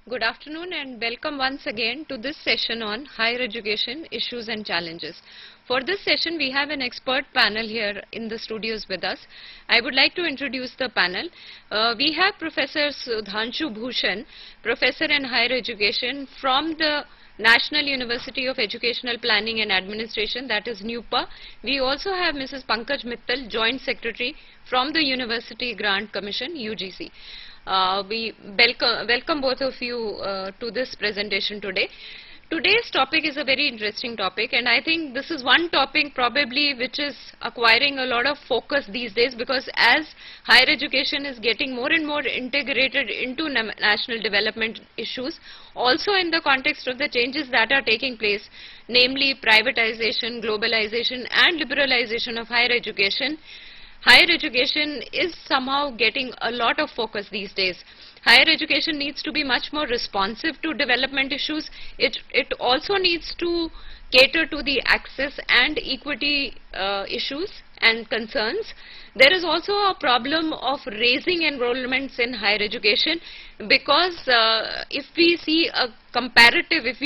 Good afternoon and welcome once again to this session on higher education issues and challenges. For this session we have an expert panel here in the studios with us. I would like to introduce the panel. We have Professor Sudhanshu Bhushan, Professor in Higher Education from the National University of Educational Planning and Administration, that is NUPA. We also have Mrs. Pankaj Mittal, Joint Secretary from the University Grant Commission, UGC. We welcome both of you to this presentation today. Today's topic is a very interesting topic, and I think this is one topic probably which is acquiring a lot of focus these days, because as higher education is getting more and more integrated into national development issues, also in the context of the changes that are taking place, namely privatization, globalization and liberalization of higher education. Higher education is somehow getting a lot of focus these days. Higher education needs to be much more responsive to development issues. It also needs to cater to the access and equity issues and concerns. There is also a problem of raising enrollments in higher education, because if we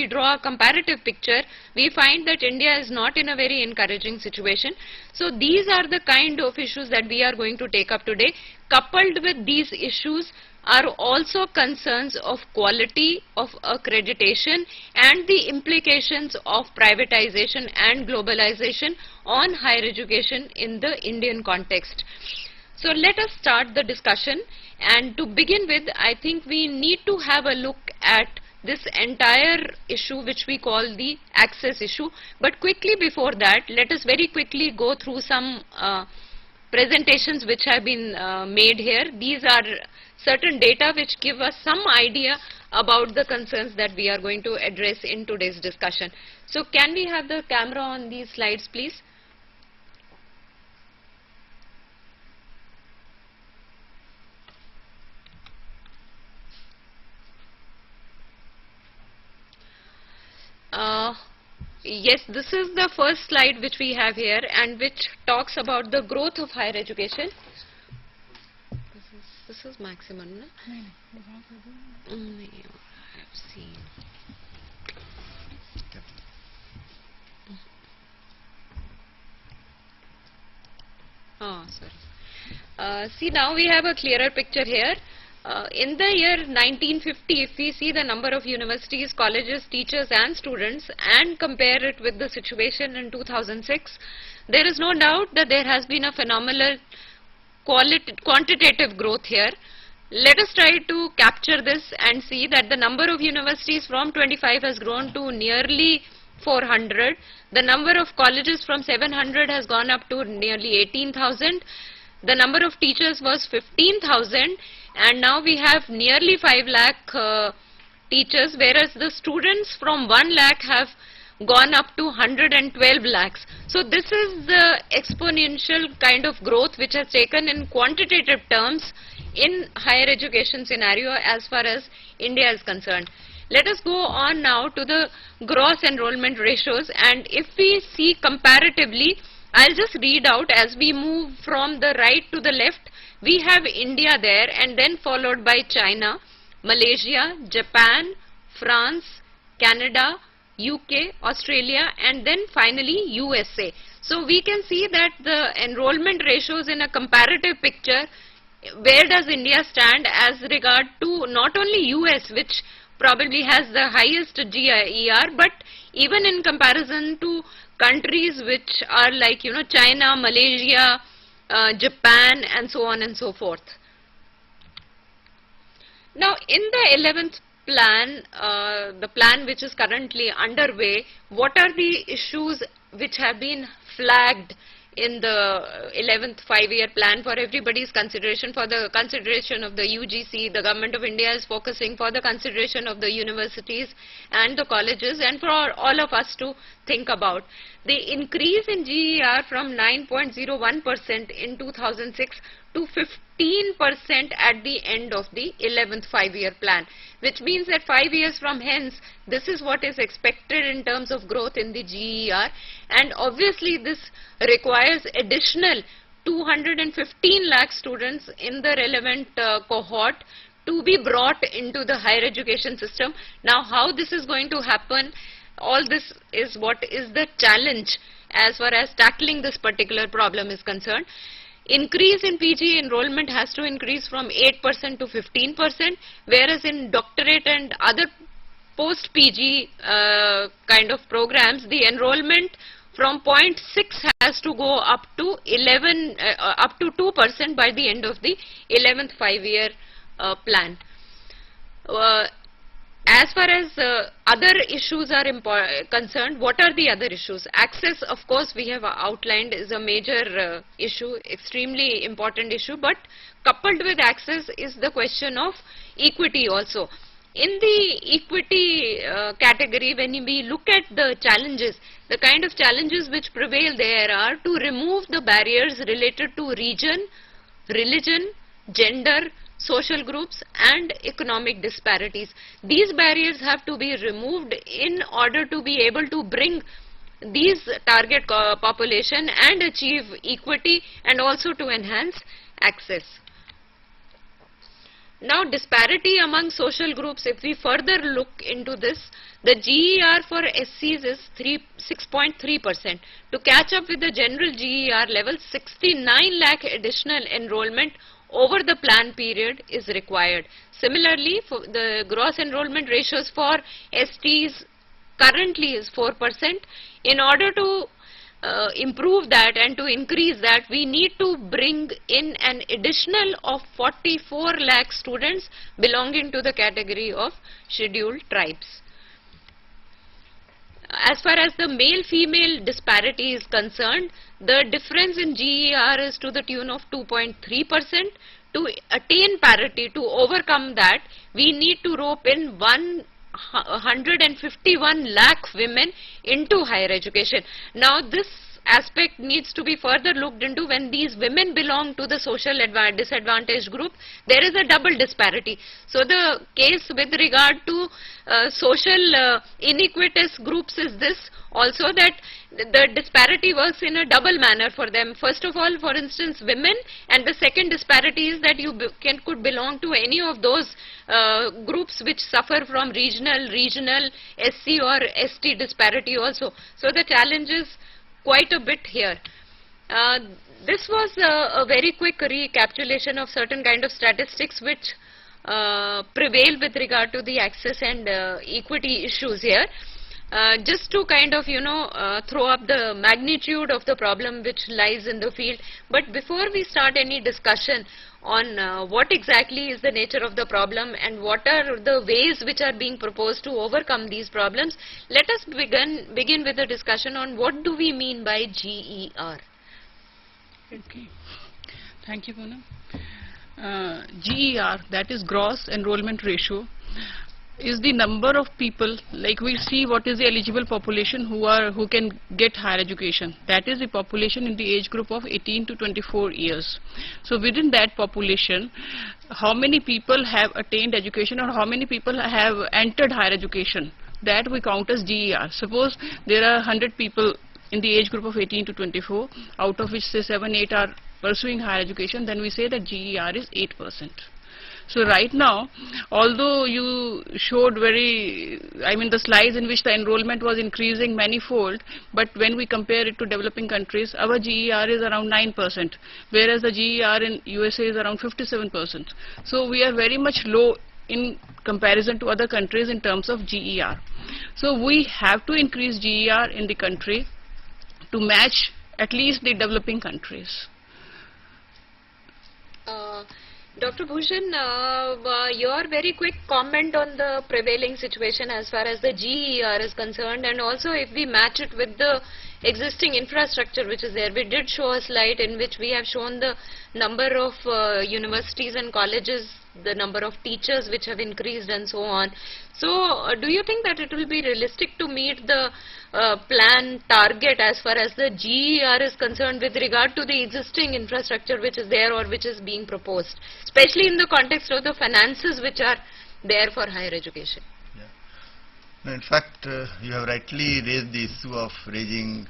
draw a comparative picture, we find that India is not in a very encouraging situation. So these are the kind of issues that we are going to take up today. Coupled with these issues are also concerns of quality, of accreditation and the implications of privatization and globalization on higher education in the Indian context. So let us start the discussion, and to begin with, I think we need to have a look at this entire issue which we call the access issue. But quickly before that, let us very quickly go through some presentations which have been made here. These are certain data which give us some idea about the concerns that we are going to address in today's discussion. So can we have the camera on these slides, please? Yes, this is the first slide which we have here, and which talks about the growth of higher education. This is maximum, no? I have seen. Oh, sorry. See, now we have a clearer picture here. In the year 1950, if we see the number of universities, colleges, teachers and students and compare it with the situation in 2006, there is no doubt that there has been a phenomenal quantitative growth here. Let us try to capture this and see that the number of universities from 25 has grown to nearly 400. The number of colleges from 700 has gone up to nearly 18,000. The number of teachers was 15,000, and now we have nearly 5 lakh teachers, whereas the students from 1 lakh have gone up to 112 lakhs. So this is the exponential kind of growth which has taken in quantitative terms in higher education scenario as far as India is concerned. Let us go on now to the gross enrollment ratios, and if we see comparatively, I'll just read out as we move from the right to the left. We have India there, and then followed by China, Malaysia, Japan, France, Canada, UK, Australia and then finally USA. So we can see that the enrollment ratios in a comparative picture, where does India stand as regard to not only US, which probably has the highest GIER, but even in comparison to countries which are like, China, Malaysia, Japan and so on and so forth. Now in the 11th plan, the plan which is currently underway, what are the issues which have been flagged in the 11th 5-year plan for everybody's consideration, for the consideration of the UGC? The Government of India is focusing for the consideration of the universities and the colleges, and for all of us to think about. The increase in GER from 9.01% in 2006 to 15% at the end of the 11th 5-year plan, which means that 5 years from hence, this is what is expected in terms of growth in the GER, and obviously this requires additional 215 lakh students in the relevant cohort to be brought into the higher education system. Now, how this is going to happen, all this is what is the challenge as far as tackling this particular problem is concerned. Increase in PG enrollment has to increase from 8% to 15%, whereas in doctorate and other post-PG kind of programs, the enrollment from 0.6 has to go up to 2% by the end of the 11th 5-year plan. As far as other issues are concerned, what are the other issues? Access, of course, we have outlined is a major issue, extremely important issue, but coupled with access is the question of equity also. In the equity category, when we look at the challenges, the kind of challenges which prevail there are to remove the barriers related to region, religion, gender, social groups and economic disparities. These barriers have to be removed in order to be able to bring these target population and achieve equity and also to enhance access. Now, disparity among social groups, if we further look into this, the GER for SCs is 6.3%. To catch up with the general GER level, 69 lakh additional enrollment over the plan period is required. Similarly, for the gross enrollment ratios for STs currently is 4%. In order to improve that and to increase that, we need to bring in an additional of 44 lakh students belonging to the category of scheduled tribes. As far as the male-female disparity is concerned, the difference in GER is to the tune of 2.3%. To attain parity, to overcome that, we need to rope in 151 lakh women into higher education. Now, this aspect needs to be further looked into. When these women belong to the social disadvantaged group, there is a double disparity. So, the case with regard to social inequitous groups is this also, that the disparity works in a double manner for them. First of all, for instance, women, and the second disparity is that you could belong to any of those groups which suffer from regional, SC or ST disparity also. So, the challenge is quite a bit here. This was a very quick recapitulation of certain kind of statistics which prevail with regard to the access and equity issues here. Just to kind of throw up the magnitude of the problem which lies in the field. But before we start any discussion on what exactly is the nature of the problem and what are the ways which are being proposed to overcome these problems, let us begin with a discussion on what do we mean by GER. Okay. Thank you, Poonam. GER, that is gross enrollment ratio, is the number of people, like we see what is the eligible population who can get higher education. That is the population in the age group of 18 to 24 years. So within that population, how many people have attained education or how many people have entered higher education, that we count as GER. Suppose there are 100 people in the age group of 18 to 24, out of which say 7-8 are pursuing higher education, then we say that GER is 8%. So right now, although you showed the slides in which the enrollment was increasing manifold, but when we compare it to developing countries, our GER is around 9%, whereas the GER in USA is around 57%. So we are very much low in comparison to other countries in terms of GER. So we have to increase GER in the country to match at least the developing countries. Dr. Bhushan, your very quick comment on the prevailing situation as far as the GER is concerned, and also if we match it with the existing infrastructure which is there. We did show a slide in which we have shown the number of universities and colleges, the number of teachers which have increased and so on. So, do you think that it will be realistic to meet the plan target as far as the GER is concerned with regard to the existing infrastructure which is there or which is being proposed, especially in the context of the finances which are there for higher education? Yeah. No, in fact, you have rightly raised the issue of raising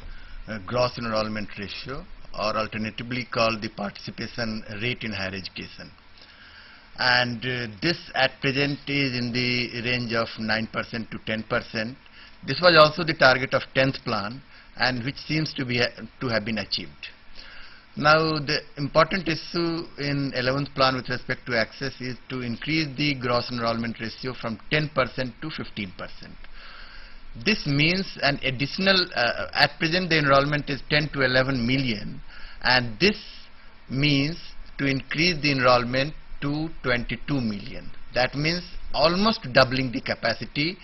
gross enrollment ratio, or alternatively called the participation rate in higher education. and this at present is in the range of 9% to 10%. This was also the target of 10th plan, and which seems to have been achieved. Now, the important issue in 11th plan with respect to access is to increase the gross enrollment ratio from 10% to 15%. This means an additional, at present the enrollment is 10 to 11 million, and this means to increase the enrollment to 22 million. That means almost doubling the capacity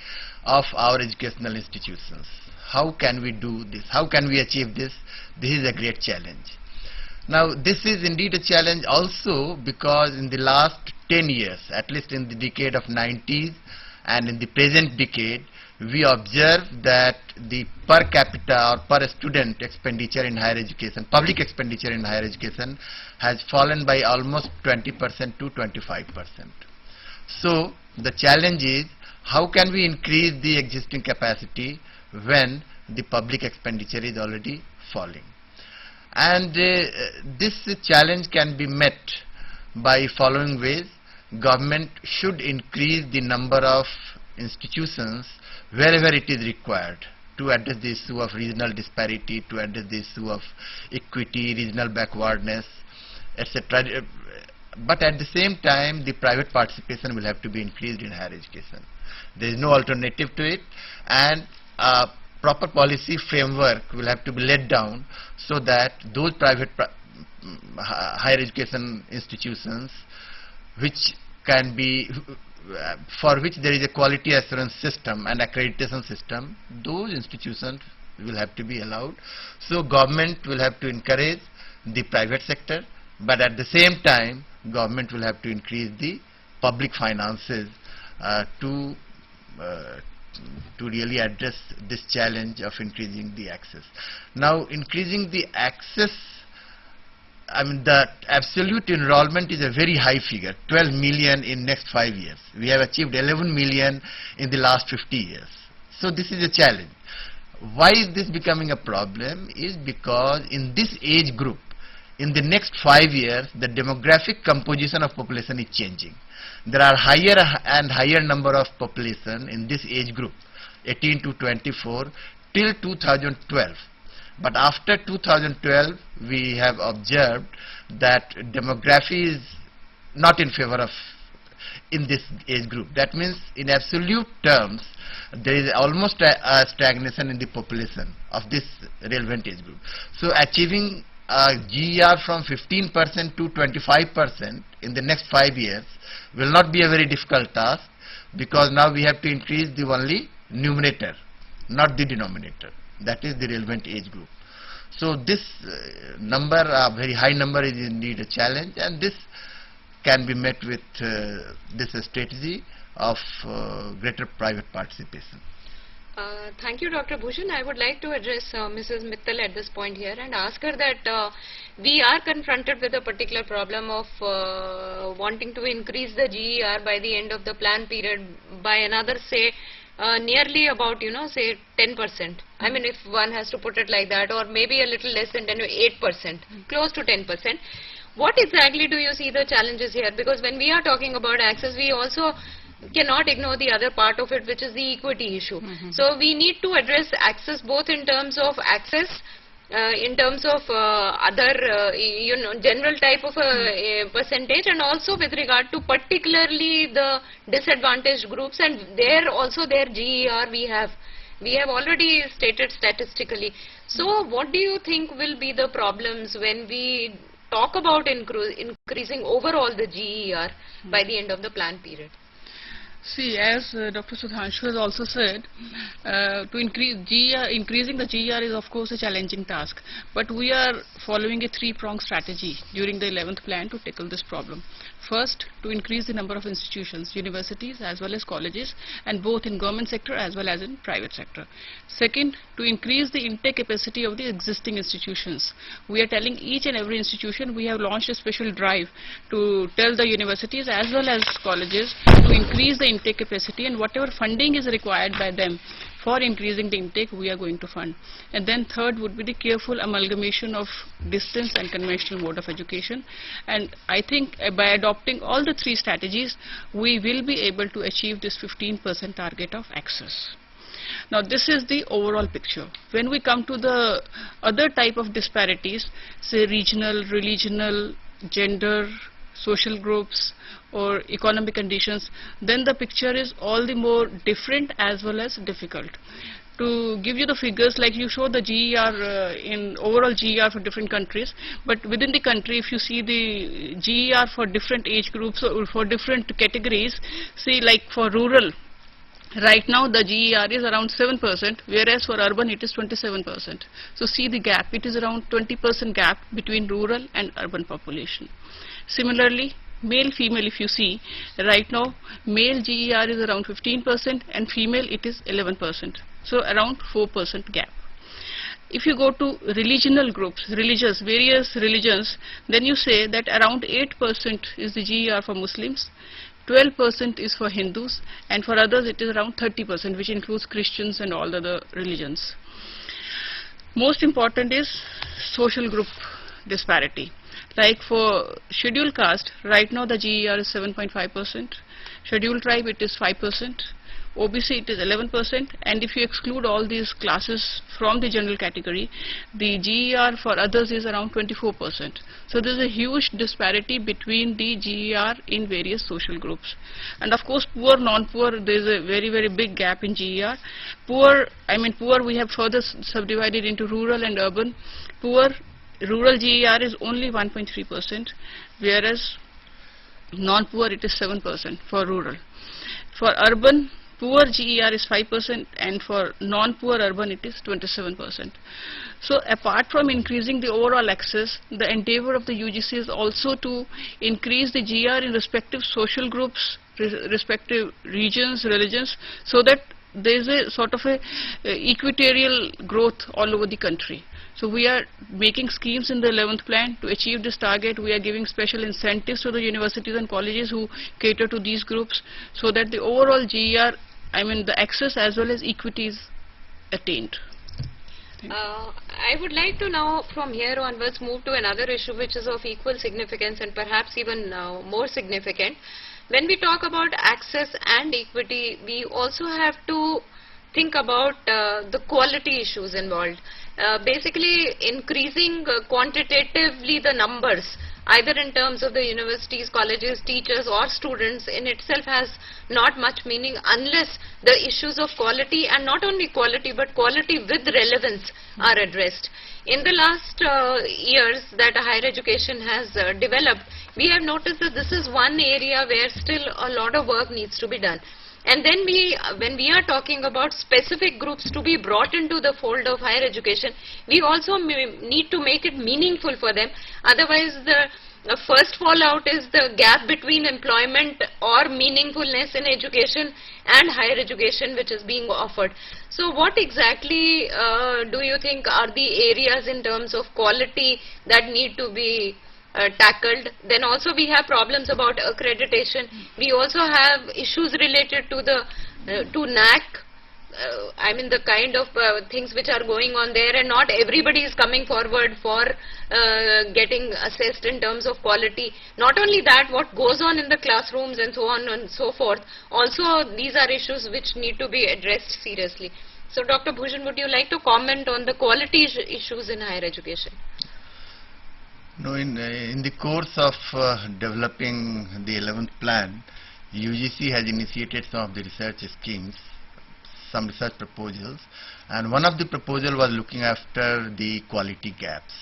of our educational institutions. How can we do this? How can we achieve this? This is a great challenge. Now, this is indeed a challenge also because in the last 10 years, at least in the decade of 90s and in the present decade, we observe that the per capita or per student expenditure in higher education, public expenditure in higher education, has fallen by almost 20% to 25%. So, the challenge is how can we increase the existing capacity when the public expenditure is already falling. And this challenge can be met by following ways. Government should increase the number of institutions wherever it is required to address the issue of regional disparity, to address the issue of equity, regional backwardness, etc. But at the same time, the private participation will have to be increased in higher education. There is no alternative to it, and proper policy framework will have to be laid down so that those private higher education institutions which can be for which there is a quality assurance system and accreditation system, those institutions will have to be allowed. So government will have to encourage the private sector, but at the same time government will have to increase the public finances to really address this challenge of increasing the access. Now, increasing the access, I mean, the absolute enrollment is a very high figure, 12 million in next 5 years. We have achieved 11 million in the last 50 years. So this is a challenge. Why is this becoming a problem? Is because in this age group, in the next 5 years, the demographic composition of population is changing. There are higher and higher number of population in this age group, 18 to 24, till 2012. But after 2012, we have observed that demography is not in favor of in this age group. That means in absolute terms, there is almost a stagnation in the population of this relevant age group. So achieving a GER from 15% to 25% in the next 5 years will not be a very difficult task, because now we have to increase the only numerator, not the denominator. That is the relevant age group. So this number, a very high number, is indeed a challenge, and this can be met with this strategy of greater private participation. Thank you, Dr. Bhushan. I would like to address Mrs. Mittal at this point here and ask her that we are confronted with a particular problem of wanting to increase the GER by the end of the plan period by another, say, nearly about, say 10%. I mean, if one has to put it like that, or maybe a little less than 8%, close to 10%. What exactly do you see the challenges here? Because when we are talking about access, we also cannot ignore the other part of it, which is the equity issue. So we need to address access both in terms of access, in terms of other general type of a percentage, and also with regard to particularly the disadvantaged groups, and there also their GER we have already stated statistically. So what do you think will be the problems when we talk about increasing overall the GER by the end of the plan period? See, as Dr. Sudhanshu has also said, to increasing the GER is of course a challenging task, but we are following a three-pronged strategy during the 11th plan to tackle this problem. First, to increase the number of institutions, universities as well as colleges, and both in government sector as well as in private sector. Second, to increase the intake capacity of the existing institutions. We are telling each and every institution, we have launched a special drive to tell the universities as well as colleges to increase the intake capacity, and whatever funding is required by them for increasing the intake we are going to fund. And then third would be the careful amalgamation of distance and conventional mode of education. And I think by adopting all the three strategies, we will be able to achieve this 15% target of access. Now this is the overall picture. When we come to the other type of disparities, say regional, religional, gender, social groups or economic conditions, then the picture is all the more different as well as difficult. To give you the figures, like you show the GER in overall GER for different countries, but within the country if you see the GER for different age groups or for different categories, see like for rural, right now the GER is around 7%, whereas for urban it is 27%. So see the gap, it is around 20% gap between rural and urban population. Similarly, male female, if you see, right now male GER is around 15% and female it is 11%. So around 4% gap. If you go to religional groups, various religions, then you say that around 8% is the GER for Muslims, 12% is for Hindus, and for others it is around 30%, which includes Christians and all the other religions. Most important is social group disparity. Like for scheduled caste, right now the GER is 7.5%, scheduled tribe it is 5%, OBC it is 11%, and if you exclude all these classes from the general category, the GER for others is around 24%. So there is a huge disparity between the GER in various social groups. And of course poor, non-poor, there is a very very big gap in GER. Poor we have further subdivided into rural and urban. Poor, rural GER is only 1.3%, whereas non-poor it is 7% for rural. For urban, poor GER is 5% and for non-poor urban it is 27%. So apart from increasing the overall access, the endeavor of the UGC is also to increase the GER in respective social groups, respective regions, religions, so that there is a sort of a equatorial growth all over the country. So we are making schemes in the 11th plan to achieve this target. We are giving special incentives to the universities and colleges who cater to these groups, so that the overall GER, the access as well as equity is attained. I would like to now from here onwards move to another issue which is of equal significance and perhaps even more significant. When we talk about access and equity, we also have to think about the quality issues involved. Basically increasing quantitatively the numbers, either in terms of the universities, colleges, teachers or students, in itself has not much meaning unless the issues of quality, and not only quality but quality with relevance, are addressed. In the last years that higher education has developed, we have noticed that this is one area where still a lot of work needs to be done. And then when we are talking about specific groups to be brought into the fold of higher education, we also need to make it meaningful for them. Otherwise, the first fallout is the gap between employment or meaningfulness in education and higher education which is being offered. So what exactly do you think are the areas in terms of quality that need to be tackled? Then also we have problems about accreditation. We also have issues related to the to NAC. The kind of things which are going on there, and not everybody is coming forward for getting assessed in terms of quality. Not only that, what goes on in the classrooms and so on and so forth. Also, these are issues which need to be addressed seriously. So, Dr. Bhushan, would you like to comment on the quality issues in higher education? No, in the course of developing the 11th plan, UGC has initiated some of the research schemes, some research proposals, and one of the proposal was looking after the quality gaps.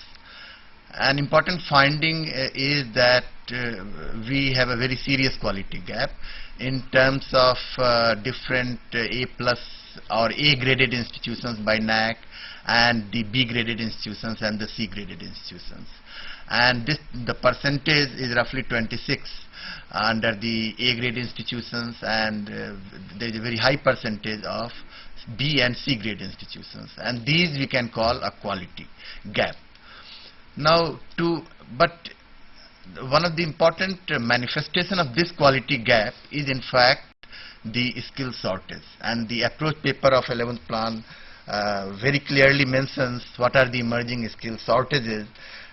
An important finding is that we have a very serious quality gap in terms of different A+ or A graded institutions by NAC and the B graded institutions and the C graded institutions. And the percentage is roughly 26 under the A grade institutions, and there is a very high percentage of B and C grade institutions, and these we can call a quality gap. Now but one of the important manifestation of this quality gap is in fact the skill shortage. And the approach paper of 11th plan very clearly mentions what are the emerging skill shortages,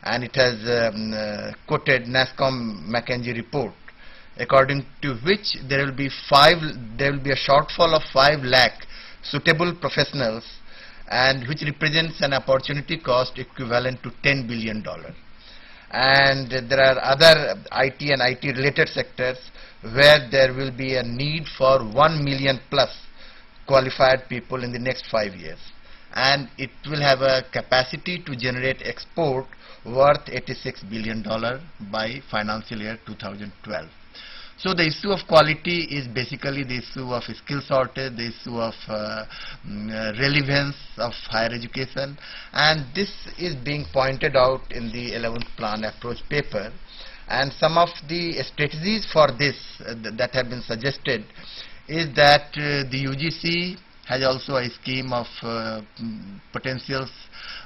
and it has quoted NASSCOM McKinsey report, according to which there will be a shortfall of 5 lakh suitable professionals, and which represents an opportunity cost equivalent to $10 billion. And there are other IT and IT related sectors where there will be a need for 1 million plus qualified people in the next 5 years, and it will have a capacity to generate export worth $86 billion by financial year 2012. So the issue of quality is basically the issue of skill shortage, the issue of relevance of higher education, and this is being pointed out in the 11th plan approach paper. And some of the strategies for this that have been suggested is that the UGC has also a scheme of potentials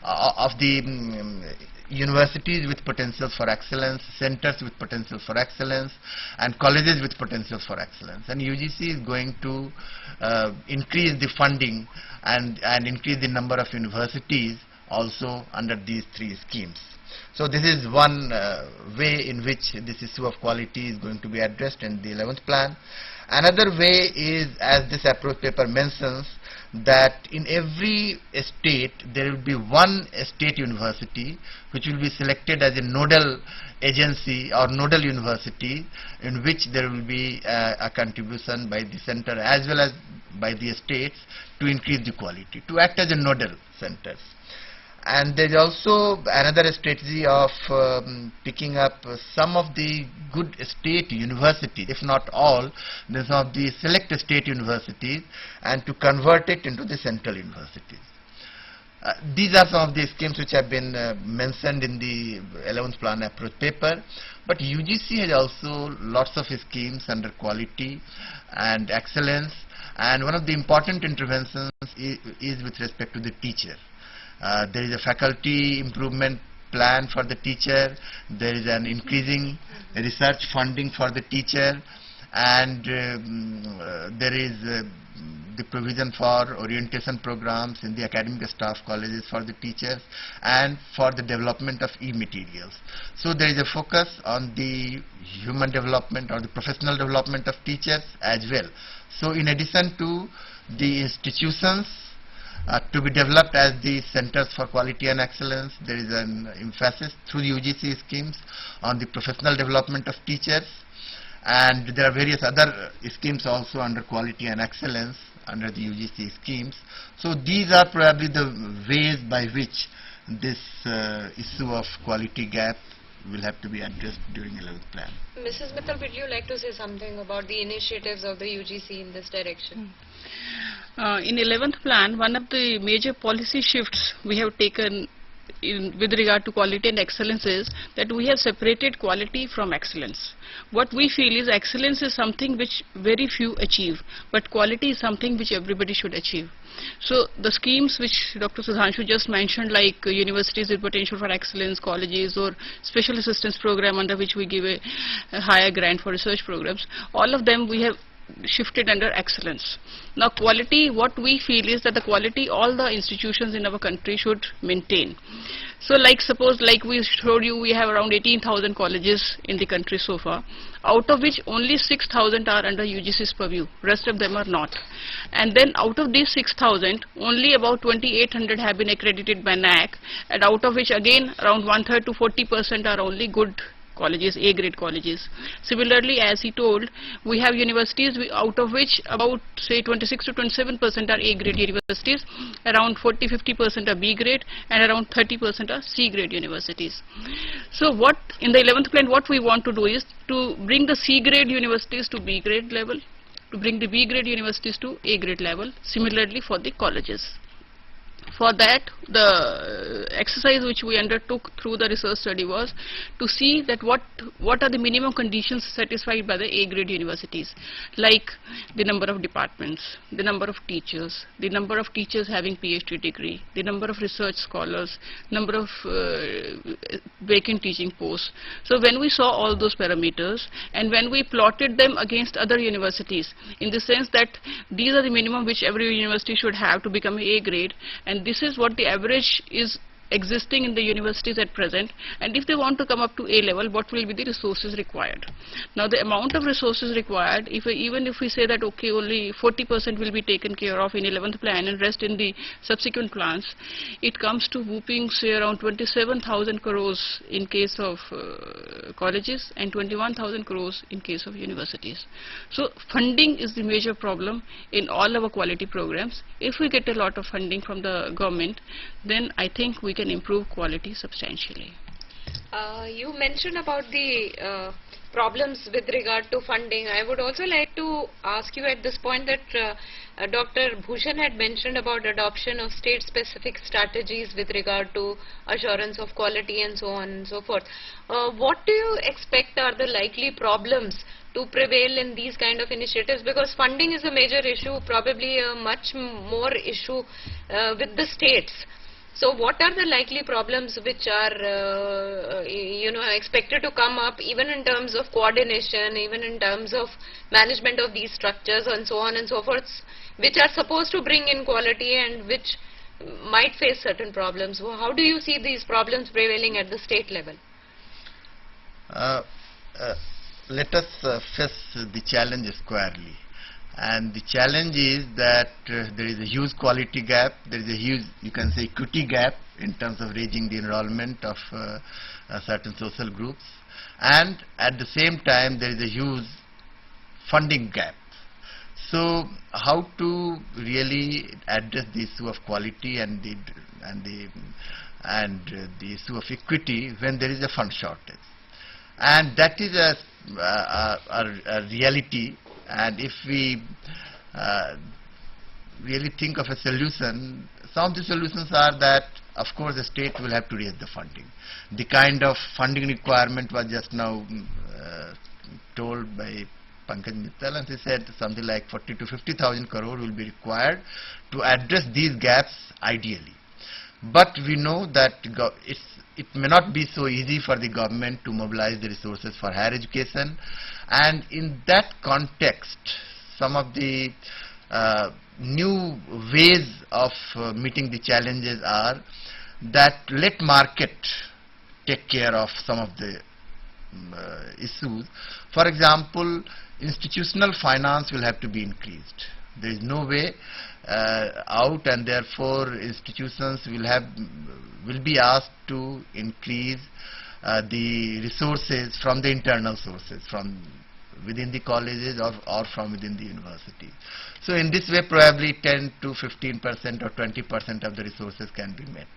of the universities with potentials for excellence, centers with potential for excellence, and colleges with potentials for excellence. And UGC is going to increase the funding and increase the number of universities also under these 3 schemes. So this is one way in which this issue of quality is going to be addressed in the 11th plan. Another way is, as this approach paper mentions, that in every state there will be one state university which will be selected as a nodal agency or nodal university, in which there will be a contribution by the center as well as by the states to increase the quality, to act as a nodal centers. And there is also another strategy of picking up some of the good state universities, if not all, then some of the select state universities, and to convert it into the central universities. These are some of the schemes which have been mentioned in the 11th plan approach paper. But UGC has also lots of schemes under quality and excellence, and one of the important interventions is with respect to the teacher. There is a faculty improvement plan for the teacher, there is an increasing research funding for the teacher, and there is the provision for orientation programs in the academic staff colleges for the teachers and for the development of e-materials. So there is a focus on the human development or the professional development of teachers as well. So in addition to the institutions to be developed as the centers for quality and excellence, there is an emphasis through the UGC schemes on the professional development of teachers, and there are various other schemes also under quality and excellence under the UGC schemes. So these are probably the ways by which this issue of quality gap will have to be addressed during 11th plan. Mrs. Mittal, would you like to say something about the initiatives of the UGC in this direction? In 11th plan, one of the major policy shifts we have taken with regard to quality and excellence is that we have separated quality from excellence. What we feel is excellence is something which very few achieve, but quality is something which everybody should achieve. So the schemes which Dr. Sudhanshu just mentioned, like universities with potential for excellence, colleges, or special assistance program under which we give a higher grant for research programs, all of them we have shifted under excellence. Now quality, what we feel is that the quality all the institutions in our country should maintain. So like suppose like we showed you, we have around 18,000 colleges in the country so far, out of which only 6,000 are under UGC's purview, rest of them are not. And then out of these 6,000, only about 2,800 have been accredited by NAAC, and out of which again around 1/3 to 40% are only good colleges, A-grade colleges. Similarly, as he told, we have universities out of which about say 26 to 27% are A-grade universities, around 40-50% are B-grade, and around 30% are C-grade universities. So what in the 11th plan what we want to do is to bring the C-grade universities to B-grade level, to bring the B-grade universities to A-grade level, similarly for the colleges. For that, the exercise which we undertook through the research study was to see that what are the minimum conditions satisfied by the A grade universities, like the number of departments, the number of teachers, the number of teachers having PhD degree, the number of research scholars, number of vacant teaching posts. So when we saw all those parameters and when we plotted them against other universities, in the sense that these are the minimum which every university should have to become A grade, and this is what the average is existing in the universities at present, and if they want to come up to A level, what will be the resources required. Now the amount of resources required, even if we say that okay, only 40% will be taken care of in 11th plan and rest in the subsequent plans, it comes to whooping say around 27,000 crores in case of colleges and 21,000 crores in case of universities. So funding is the major problem in all our quality programs. If we get a lot of funding from the government, then I think we can improve quality substantially. You mentioned about the problems with regard to funding. I would also like to ask you at this point that Dr. Bhushan had mentioned about adoption of state-specific strategies with regard to assurance of quality and so on and so forth. What do you expect are the likely problems to prevail in these kind of initiatives? Because funding is a major issue, probably a much more issue with the states. So what are the likely problems which are expected to come up, even in terms of coordination, even in terms of management of these structures and so on and so forth, which are supposed to bring in quality and which might face certain problems? How do you see these problems prevailing at the state level? Let us face the challenge squarely. And the challenge is that there is a huge quality gap, there is a huge, you can say, equity gap in terms of raising the enrollment of certain social groups, and at the same time there is a huge funding gap. So how to really address the issue of quality and the issue of equity when there is a fund shortage? And that is a reality. And if we really think of a solution, some of the solutions are that, of course, the state will have to raise the funding. The kind of funding requirement was just now told by Pankaj Mittal, and he said something like 40 to 50,000 crore will be required to address these gaps ideally. But we know that it may not be so easy for the government to mobilize the resources for higher education, and in that context some of the new ways of meeting the challenges are that let market take care of some of the issues. For example, institutional finance will have to be increased. There is no way out, and therefore institutions will be asked to increase the resources from the internal sources, from within the colleges or from within the university. So in this way probably 10 to 15% or 20% of the resources can be met.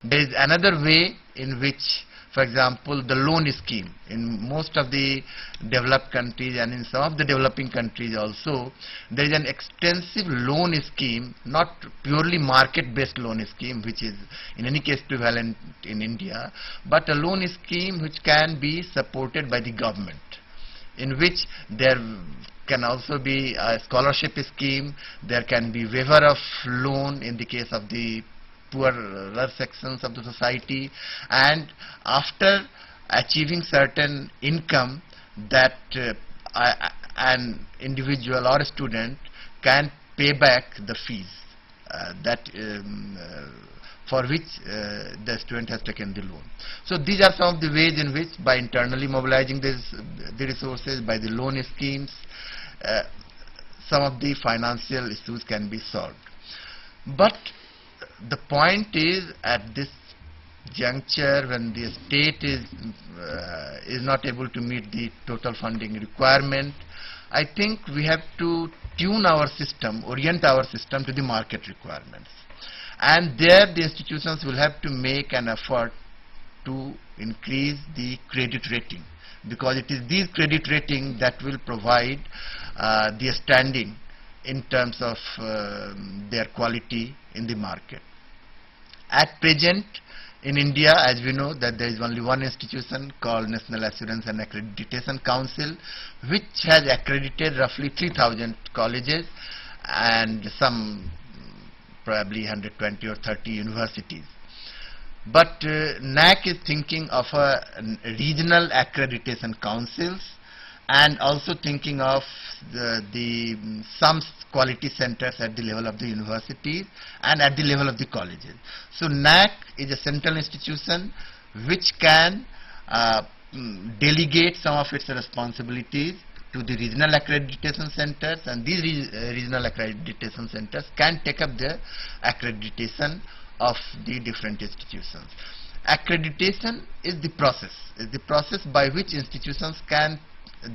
There is another way in which, for example, the loan scheme in most of the developed countries and in some of the developing countries also, there is an extensive loan scheme, not purely market-based loan scheme, which is in any case prevalent in India, but a loan scheme which can be supported by the government, in which there can also be a scholarship scheme, there can be waiver of loan in the case of the poorer sections of the society, and after achieving certain income that an individual or a student can pay back the fees for which the student has taken the loan. So these are some of the ways in which, by internally mobilizing the resources, by the loan schemes, some of the financial issues can be solved. But the point is, at this juncture, when the state is not able to meet the total funding requirement, I think we have to tune our system, orient our system to the market requirements. And there the institutions will have to make an effort to increase the credit rating, because it is this credit rating that will provide the standing in terms of their quality in the market. At present, In India, as we know, that there is only one institution called National Assurance and Accreditation Council, which has accredited roughly 3,000 colleges and some probably 120 or 30 universities. But NAC is thinking of regional accreditation councils and also thinking of some quality centers at the level of the universities and at the level of the colleges. So NAC is a central institution which can delegate some of its responsibilities to the regional accreditation centers, and these regional accreditation centers can take up the accreditation of the different institutions. Accreditation is the process by which institutions can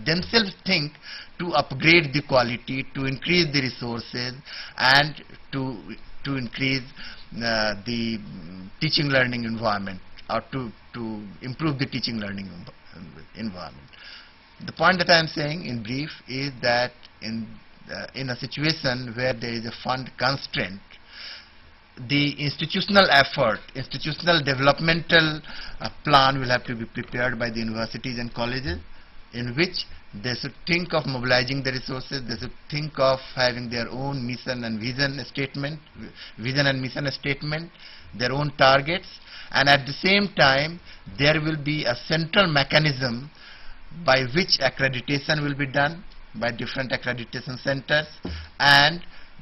themselves think to upgrade the quality, to increase the resources, and to increase the teaching learning environment, or to improve the teaching learning environment. The point that I am saying in brief is that in a situation where there is a fund constraint, the institutional effort, institutional developmental plan will have to be prepared by the universities and colleges, in which they should think of mobilizing the resources, they should think of having their own mission and vision statement, their own targets, and at the same time there will be a central mechanism by which accreditation will be done by different accreditation centers, and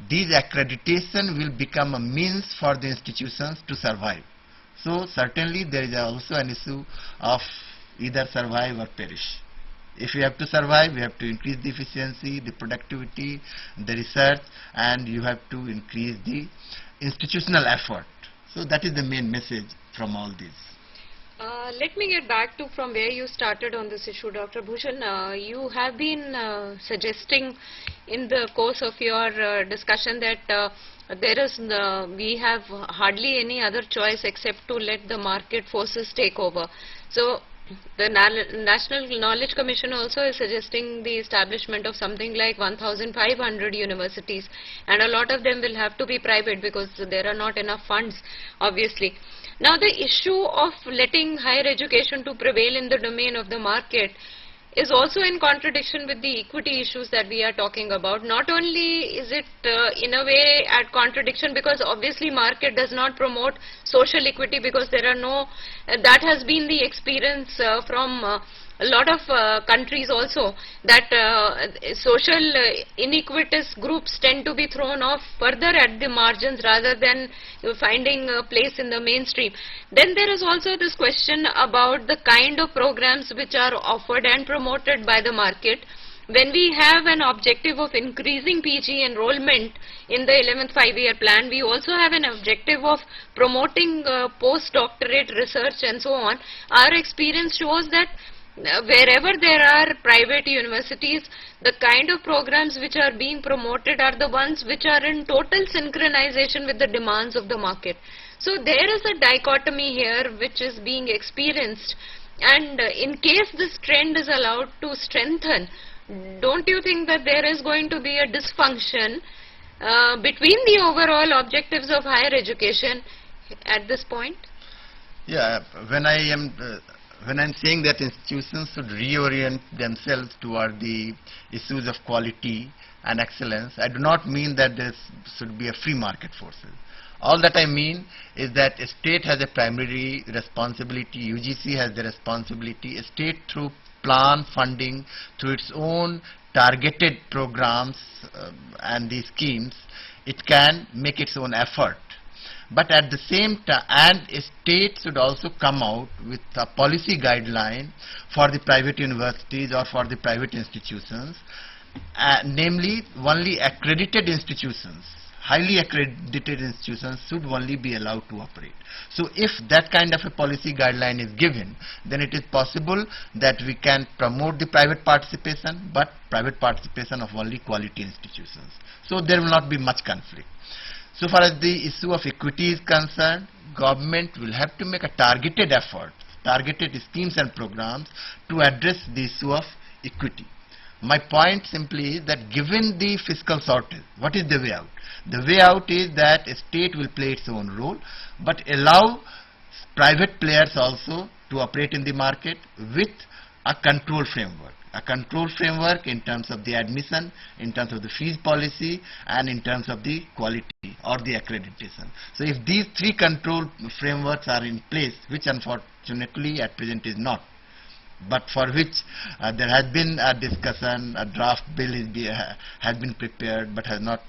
these accreditation will become a means for the institutions to survive. So certainly there is also an issue of either survive or perish. If we have to survive, we have to increase the efficiency, the productivity, the research, and you have to increase the institutional effort. So that is the main message from all this. Let me get back to from where you started on this issue, Dr. Bhushan. You have been suggesting in the course of your discussion that we have hardly any other choice except to let the market forces take over. So the National Knowledge Commission also is suggesting the establishment of something like 1,500 universities, and a lot of them will have to be private because there are not enough funds, obviously. Now the issue of letting higher education to prevail in the domain of the market is also in contradiction with the equity issues that we are talking about. Not only is it in a way at contradiction, because obviously market does not promote social equity, because there are no, that has been the experience from a lot of countries also, that social inequitous groups tend to be thrown off further at the margins rather than finding a place in the mainstream. Then there is also this question about the kind of programs which are offered and promoted by the market. When we have an objective of increasing PG enrollment in the 11th 5-year plan, we also have an objective of promoting postdoctorate research and so on. Our experience shows that wherever there are private universities, the kind of programs which are being promoted are the ones which are in total synchronization with the demands of the market. So there is a dichotomy here which is being experienced, and in case this trend is allowed to strengthen, don't you think that there is going to be a dysfunction between the overall objectives of higher education at this point? Yeah, when I'm saying that institutions should reorient themselves toward the issues of quality and excellence, I do not mean that there should be a free market forces. All that I mean is that a state has a primary responsibility, UGC has the responsibility, a state through plan funding, through its own targeted programs and the schemes, it can make its own effort. But at the same time, and a state should also come out with a policy guideline for the private universities or for the private institutions, namely only accredited institutions, highly accredited institutions should only be allowed to operate. So if that kind of a policy guideline is given, then it is possible that we can promote the private participation, but private participation of only quality institutions. So there will not be much conflict. So far as the issue of equity is concerned, government will have to make a targeted effort, targeted schemes and programs to address the issue of equity. My point simply is that given the fiscal shortage, what is the way out? The way out is that a state will play its own role, but allow private players also to operate in the market with a control framework. A control framework in terms of the admission, in terms of the fees policy, and in terms of the quality or the accreditation. So if these three control frameworks are in place, which unfortunately at present is not, but for which there has been a discussion, a draft bill has been prepared but has not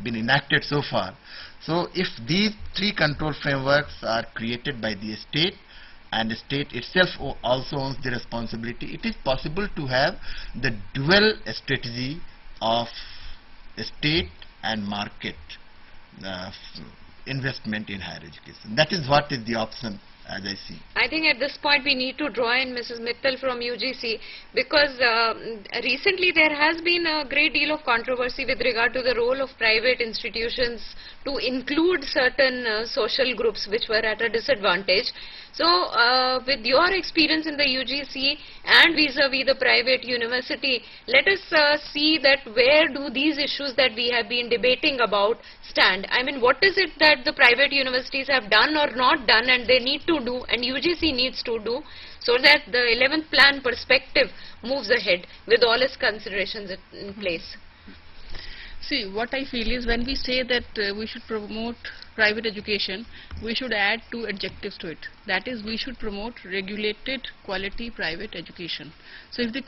been enacted so far. So if these three control frameworks are created by the state, and the state itself also owns the responsibility, it is possible to have the dual strategy of state and market investment in higher education. That is what is the option as I see. I think at this point we need to draw in Mrs. Mittal from UGC, because recently there has been a great deal of controversy with regard to the role of private institutions to include certain social groups which were at a disadvantage. So with your experience in the UGC and vis-a-vis the private university, let us see that where do these issues that we have been debating about stand. I mean, what is it that the private universities have done or not done and they need to do and UGC needs to do, so that the 11th plan perspective moves ahead with all its considerations in place? See, what I feel is when we say that we should promote private education, we should add two adjectives to it. That is, we should promote regulated quality private education. So if the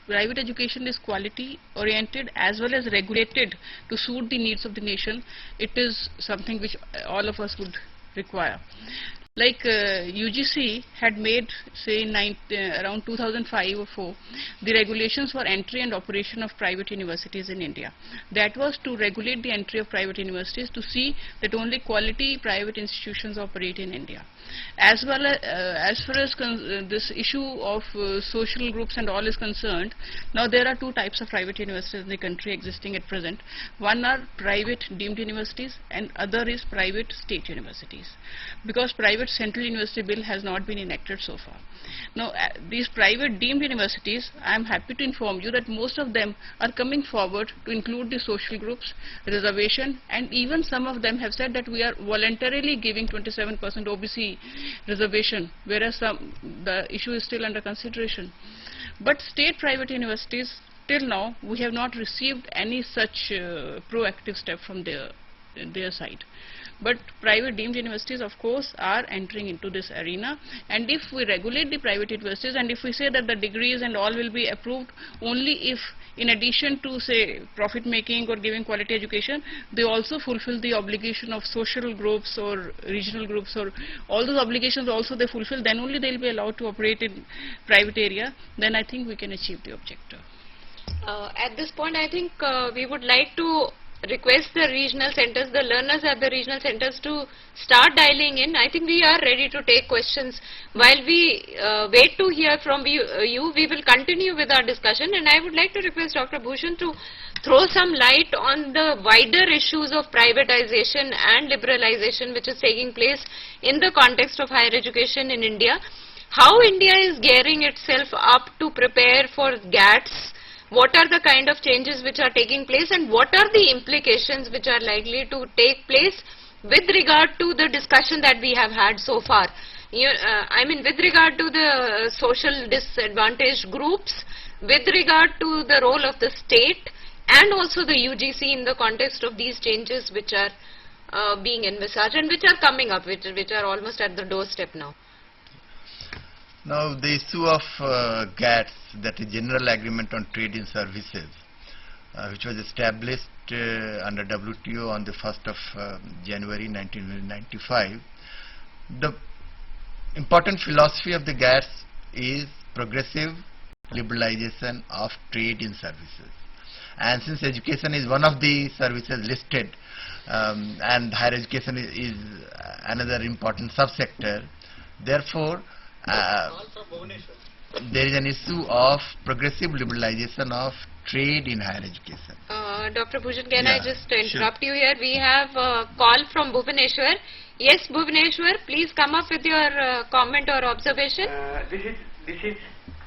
private education is quality oriented as well as regulated to suit the needs of the nation, it is something which all of us would require. Like UGC had made, say, around 2005 or 4, the regulations for entry and operation of private universities in India. That was to regulate the entry of private universities, to see that only quality private institutions operate in India. As well as far as this issue of social groups and all is concerned, now there are two types of private universities in the country existing at present. One are private deemed universities and other is private state universities, because private central university bill has not been enacted so far. Now these private deemed universities, I am happy to inform you that most of them are coming forward to include the social groups, reservation, and even some of them have said that we are voluntarily giving 27% OBC reservation, whereas the issue is still under consideration. But state private universities, till now we have not received any such proactive step from their side. But private deemed universities, of course, are entering into this arena, and if we regulate the private universities and if we say that the degrees and all will be approved only if, in addition to, say, profit making or giving quality education, they also fulfill the obligation of social groups or regional groups, or all those obligations also they fulfill, then only they will be allowed to operate in private area, then I think we can achieve the objective. At this point, I think we would like to request the regional centers, the learners at the regional centers, to start dialing in. I think we are ready to take questions. While we wait to hear from you, we will continue with our discussion, and I would like to request Dr. Bhushan to throw some light on the wider issues of privatization and liberalization which is taking place in the context of higher education in India. How India is gearing itself up to prepare for GATS. What are the kind of changes which are taking place, and what are the implications which are likely to take place with regard to the discussion that we have had so far? I mean, with regard to the social disadvantaged groups, with regard to the role of the state and also the UGC in the context of these changes which are being envisaged and which are coming up, which are almost at the doorstep now. Now, the issue of GATS, that is General Agreement on Trade in Services, which was established under WTO on the 1st of January 1995. The important philosophy of the GATS is progressive liberalization of trade in services. And since education is one of the services listed, and higher education is another important subsector, therefore there is an issue of progressive liberalization of trade in higher education. Dr. Bhushan, can I just interrupt you here? We have a call from Bhubaneswar. Yes, Bhubaneswar, please come up with your comment or observation. This is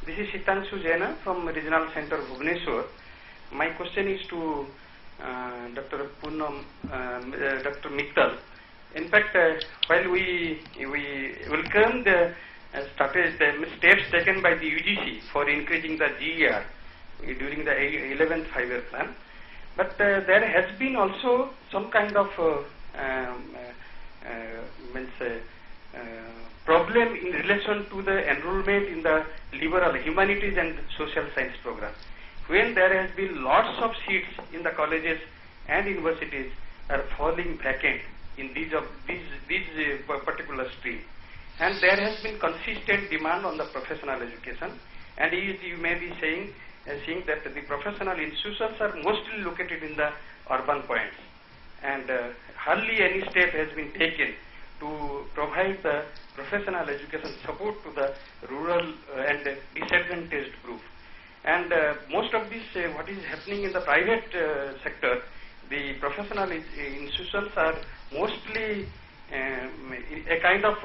Shitanshu Jaina from Regional Center Bhubaneswar. My question is to Dr. Poonam, Dr. Mittal. In fact, while we welcome the steps taken by the UGC for increasing the GER during the 11th 5-year plan. But there has been also some kind of problem in relation to the enrollment in the liberal humanities and social science program. When there has been lots of seats in the colleges and universities are falling vacant in these particular stream, and there has been consistent demand on the professional education, and you may be seeing that the professional institutions are mostly located in the urban points, and hardly any step has been taken to provide the professional education support to the rural and disadvantaged group. And most of this, what is happening in the private sector, the professional institutions are mostly a kind of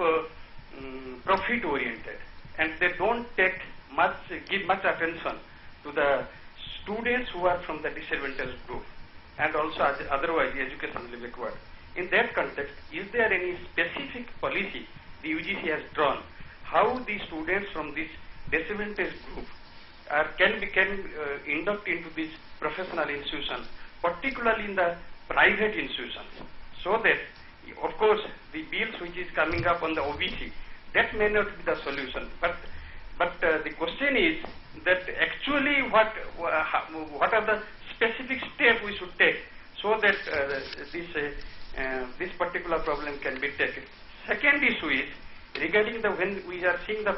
profit oriented, and they don't give much attention to the students who are from the disadvantaged group, and also otherwise educationally backward. In that context, is there any specific policy the UGC has drawn how the students from this disadvantaged group can induct into this professional institution, particularly in the private institutions, so that, of course, the bills which is coming up on the OBC, that may not be the solution, but the question is that actually what are the specific steps we should take so that this particular problem can be taken. Second issue is regarding when we are seeing the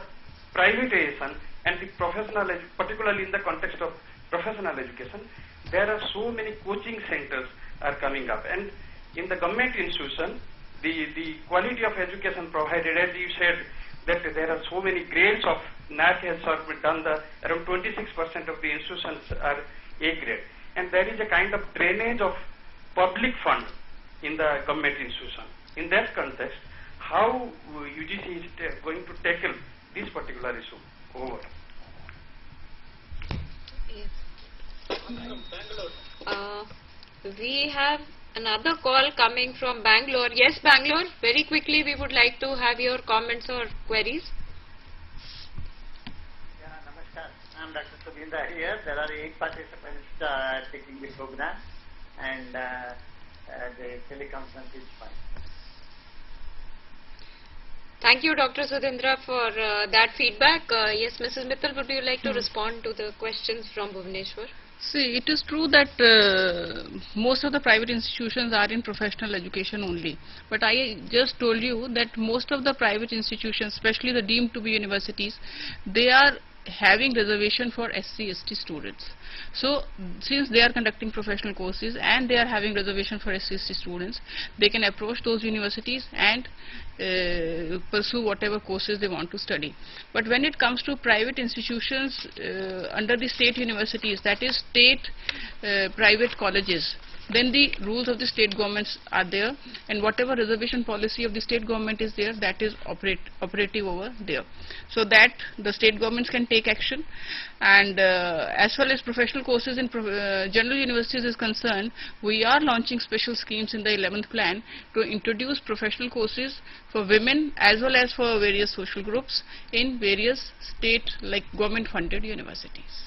privatization and the professional, particularly in the context of professional education, there are so many coaching centers are coming up, and in the government institution, the quality of education provided, as you said, that there are so many grades of NAC has done around 26% of the institutions are A grade, and there is a kind of drainage of public fund in the government institution. In that context, how UGC is going to tackle this particular issue? Over. We have another call coming from Bangalore. Yes, Bangalore, very quickly we would like to have your comments or queries. Yeah, namaskar. I'm Dr. Subindra here. There are 8 participants taking the program, and the teleconference is fine. Thank you, Dr. Sudhindra, for that feedback. Yes, Mrs. Mittal, would you like to respond to the questions from Bhubaneswar? See, it is true that most of the private institutions are in professional education only. But I just told you that most of the private institutions, especially the deemed to be universities, they are having reservation for SC/ST students. So, since they are conducting professional courses and they are having reservation for SC/ST students, they can approach those universities and pursue whatever courses they want to study. But when it comes to private institutions under the state universities, that is state private colleges, then the rules of the state governments are there, and whatever reservation policy of the state government is there, that is operative over there. So that the state governments can take action. And as far as professional courses in general universities is concerned, we are launching special schemes in the 11th plan to introduce professional courses for women as well as for various social groups in various state like government funded universities.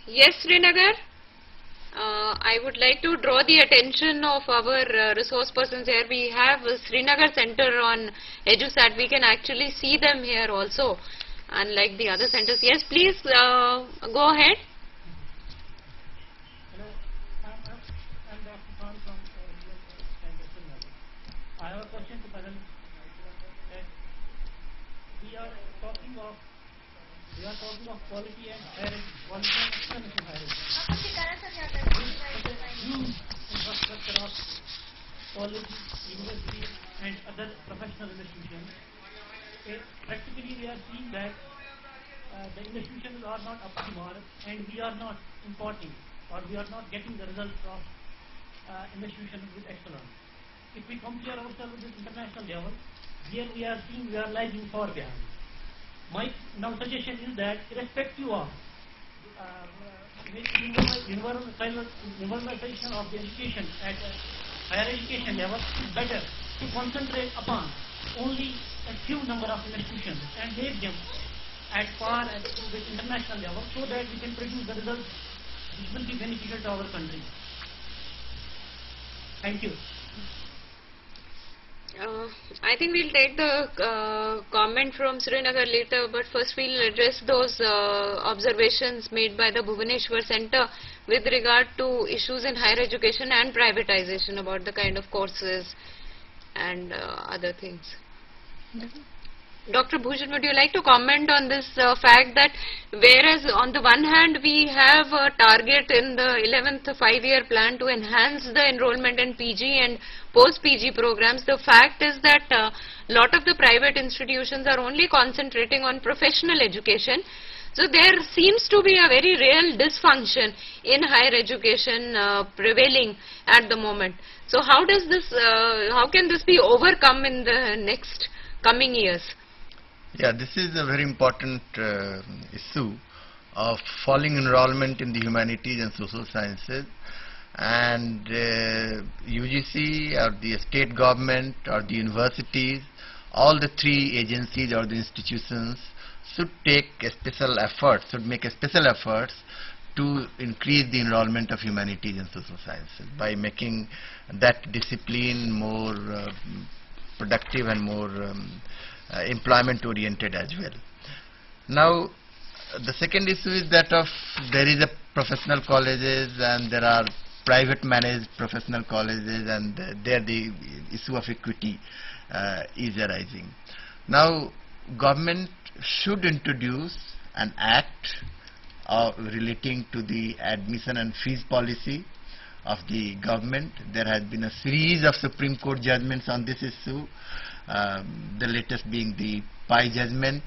Yes, Srinagar. I would like to draw the attention of our resource persons here. We have a Srinagar Center on EduSat. We can actually see them here also, unlike the other centers. Yes, please go ahead. Hello, I'm Dr. Khan from Srinagar. I have a question to panel. We are talking of quality and higher quality and excellence in higher education. Huge infrastructure of college, university, and other professional institutions. Practically, we are seeing that the institutions are not up to mark, and we are not importing, or we are not getting the results of institutions with excellence. If we compare ourselves with international level, here we are seeing we are lagging far behind. My now suggestion is that irrespective of universalization of the education at higher education level is better to concentrate upon only a few number of institutions and make them at par with international level so that we can produce the results which will be beneficial to our country. Thank you. I think we'll take the comment from Srinagar later, but first we'll address those observations made by the Bhubaneswar Center with regard to issues in higher education and privatization about the kind of courses and other things. Dr. Bhushan, would you like to comment on this fact that whereas on the one hand we have a target in the 11th 5-year plan to enhance the enrollment in PG and post-PG programs, the fact is that a lot of the private institutions are only concentrating on professional education. So there seems to be a very real dysfunction in higher education prevailing at the moment. So how does this, how can this be overcome in the next coming years? Yeah, this is a very important issue of falling enrollment in the humanities and social sciences, and UGC or the state government or the universities, all the three agencies or the institutions should take a special effort, should make a special efforts to increase the enrollment of humanities and social sciences by making that discipline more productive and more employment oriented as well. Now the second issue is that of there is a professional colleges and there are private managed professional colleges, and there the issue of equity is arising. Now government should introduce an act relating to the admission and fees policy of the government. There has been a series of Supreme Court judgments on this issue, the latest being the Pai judgment,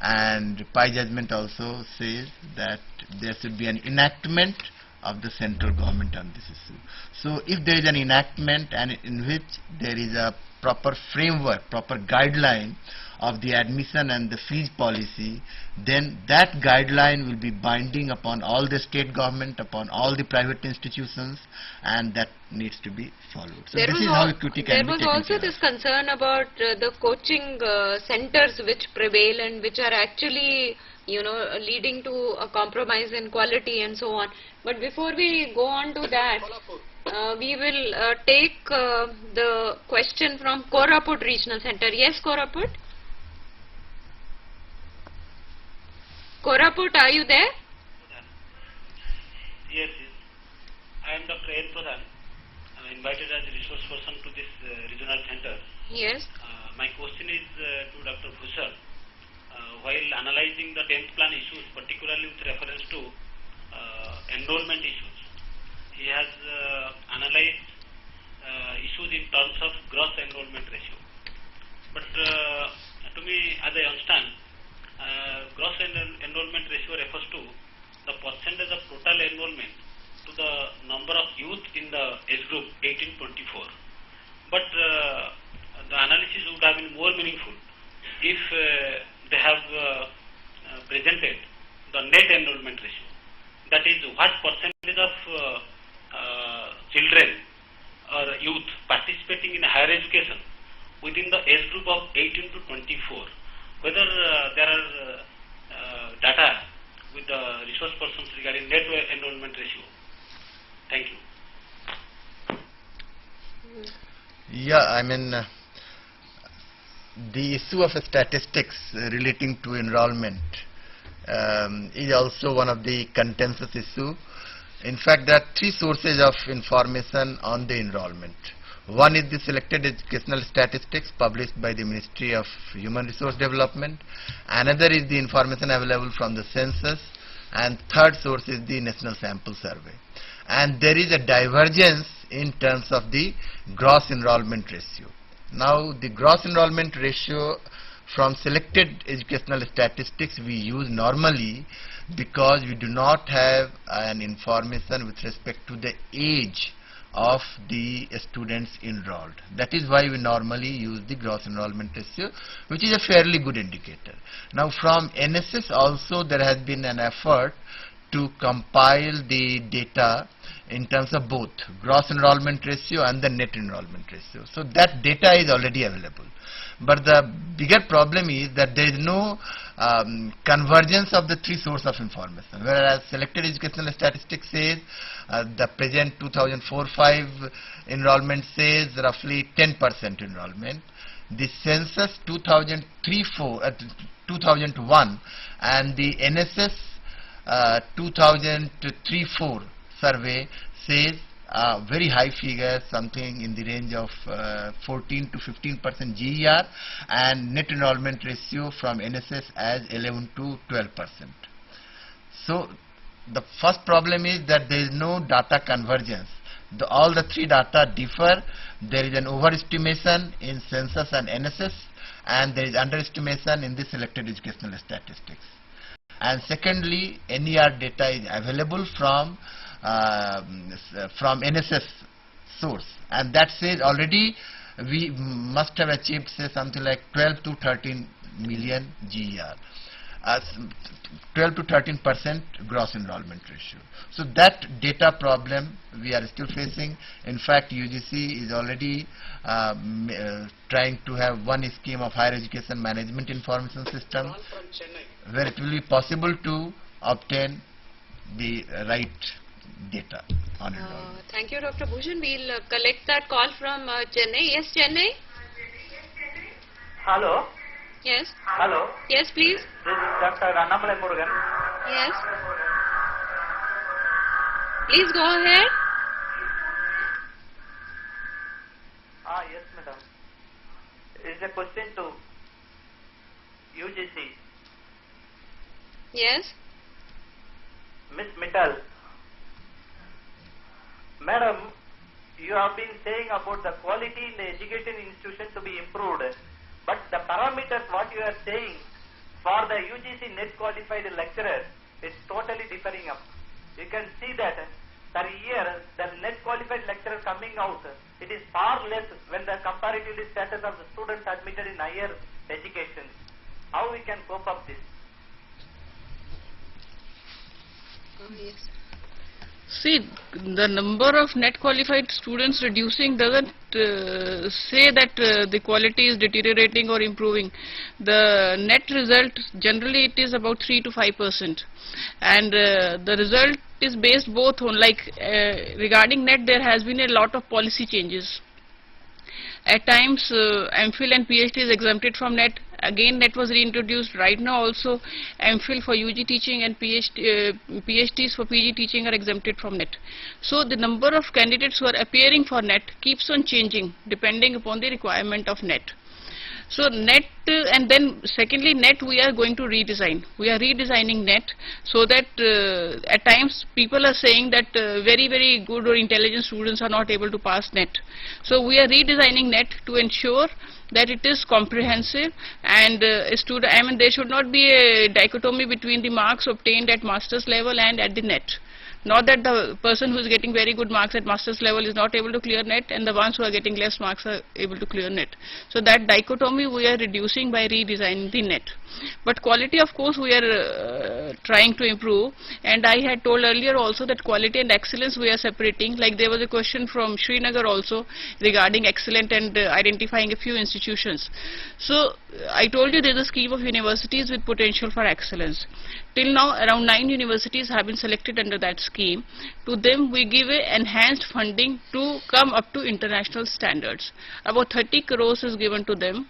and Pai judgment also says that there should be an enactment of the central government on this issue. So if there is an enactment and in which there is a proper framework, proper guideline of the admission and the fees policy, then that guideline will be binding upon all the state government, upon all the private institutions, and that needs to be followed. So this is how equity can be taken care of. There was also this concern about the coaching centers which prevail and which are actually, you know, leading to a compromise in quality and so on. But before we go on to that, we will take the question from Koraput Regional Center. Yes, Koraput? Koraput, are you there? Yes, yes. I am Dr. N. Pradhan. I am invited as a resource person to this regional center. Yes. My question is to Dr. Bhushan. While analyzing the 10th plan issues, particularly with reference to enrollment issues, he has analyzed issues in terms of gross enrollment ratio. But to me, as I understand, gross enrollment ratio refers to the percentage of total enrollment to the number of youth in the age group 18-24. But the analysis would have been more meaningful if they have presented the net enrollment ratio. That is, what percentage of children or youth participating in higher education within the age group of 18 to 24. Whether there are data with the resource persons regarding net enrollment ratio. Thank you. Yeah, I mean the issue of statistics relating to enrollment is also one of the contentious issue. In fact, there are three sources of information on the enrollment. One is the selected educational statistics published by the Ministry of Human Resource Development. Another is the information available from the census. And third source is the National Sample Survey. And there is a divergence in terms of the gross enrollment ratio. Now, the gross enrollment ratio from selected educational statistics we use normally because we do not have an information with respect to the age of the students enrolled. That is why we normally use the gross enrollment ratio, which is a fairly good indicator. Now from NSS also there has been an effort to compile the data in terms of both gross enrollment ratio and the net enrollment ratio. So that data is already available. But the bigger problem is that there is no convergence of the three sources of information. Whereas selected educational statistics says the present 2004-5 enrollment says roughly 10% enrollment. The census 2001 and the NSS 2003-4 survey says very high figure, something in the range of 14 to 15% GER, and net enrollment ratio from NSS as 11 to 12%. So the first problem is that there is no data convergence. All the three data differ. There is an overestimation in census and NSS, and there is underestimation in the selected educational statistics. And secondly, NER data is available from NSS source, and that says already we must have achieved, say, something like 12 to 13 million GER, 12 to 13% gross enrollment ratio. So that data problem we are still facing. In fact, UGC is already trying to have one scheme of higher education management information system where it will be possible to obtain the right data on enrollment. Thank you, Dr. Bhushan. We'll collect that call from Chennai. Yes, Chennai? Hello. Yes. Hello. Yes, please. This is Dr. Annamalai Murugan. Yes. Please go ahead. Yes, madam. Is a question to UGC. Yes. Miss Mittal. Madam, you have been saying about the quality in the education institution to be improved, but the parameters what you are saying for the UGC net qualified lecturer is totally differing up. You can see that per year the net qualified lecturer coming out, it is far less when the comparatively status of the students admitted in higher education. How we can cope up this? Yes. See, the number of net qualified students reducing doesn't say that the quality is deteriorating or improving. The net result, generally it is about 3 to 5%. And the result is based both on, regarding net, there has been a lot of policy changes. At times, MPhil and PhD is exempted from net. Again, net was reintroduced. Right now also, MPhil for UG teaching and PhDs for PG teaching are exempted from net. So the number of candidates who are appearing for net keeps on changing depending upon the requirement of net. So net, and then secondly, net we are going to redesign. We are redesigning net so that at times people are saying that very, very good or intelligent students are not able to pass net. So we are redesigning net to ensure that it is comprehensive, and there should not be a dichotomy between the marks obtained at master's level and at the net. Not that the person who is getting very good marks at master's level is not able to clear net, and the ones who are getting less marks are able to clear net. So that dichotomy we are reducing by redesigning the net. But quality, of course, we are trying to improve, and I had told earlier also that quality and excellence we are separating. Like there was a question from Srinagar also regarding excellent and identifying a few institutions. So I told you there is a scheme of universities with potential for excellence. Till now, around 9 universities have been selected under that scheme. To them, we give a enhanced funding to come up to international standards. About 30 crores is given to them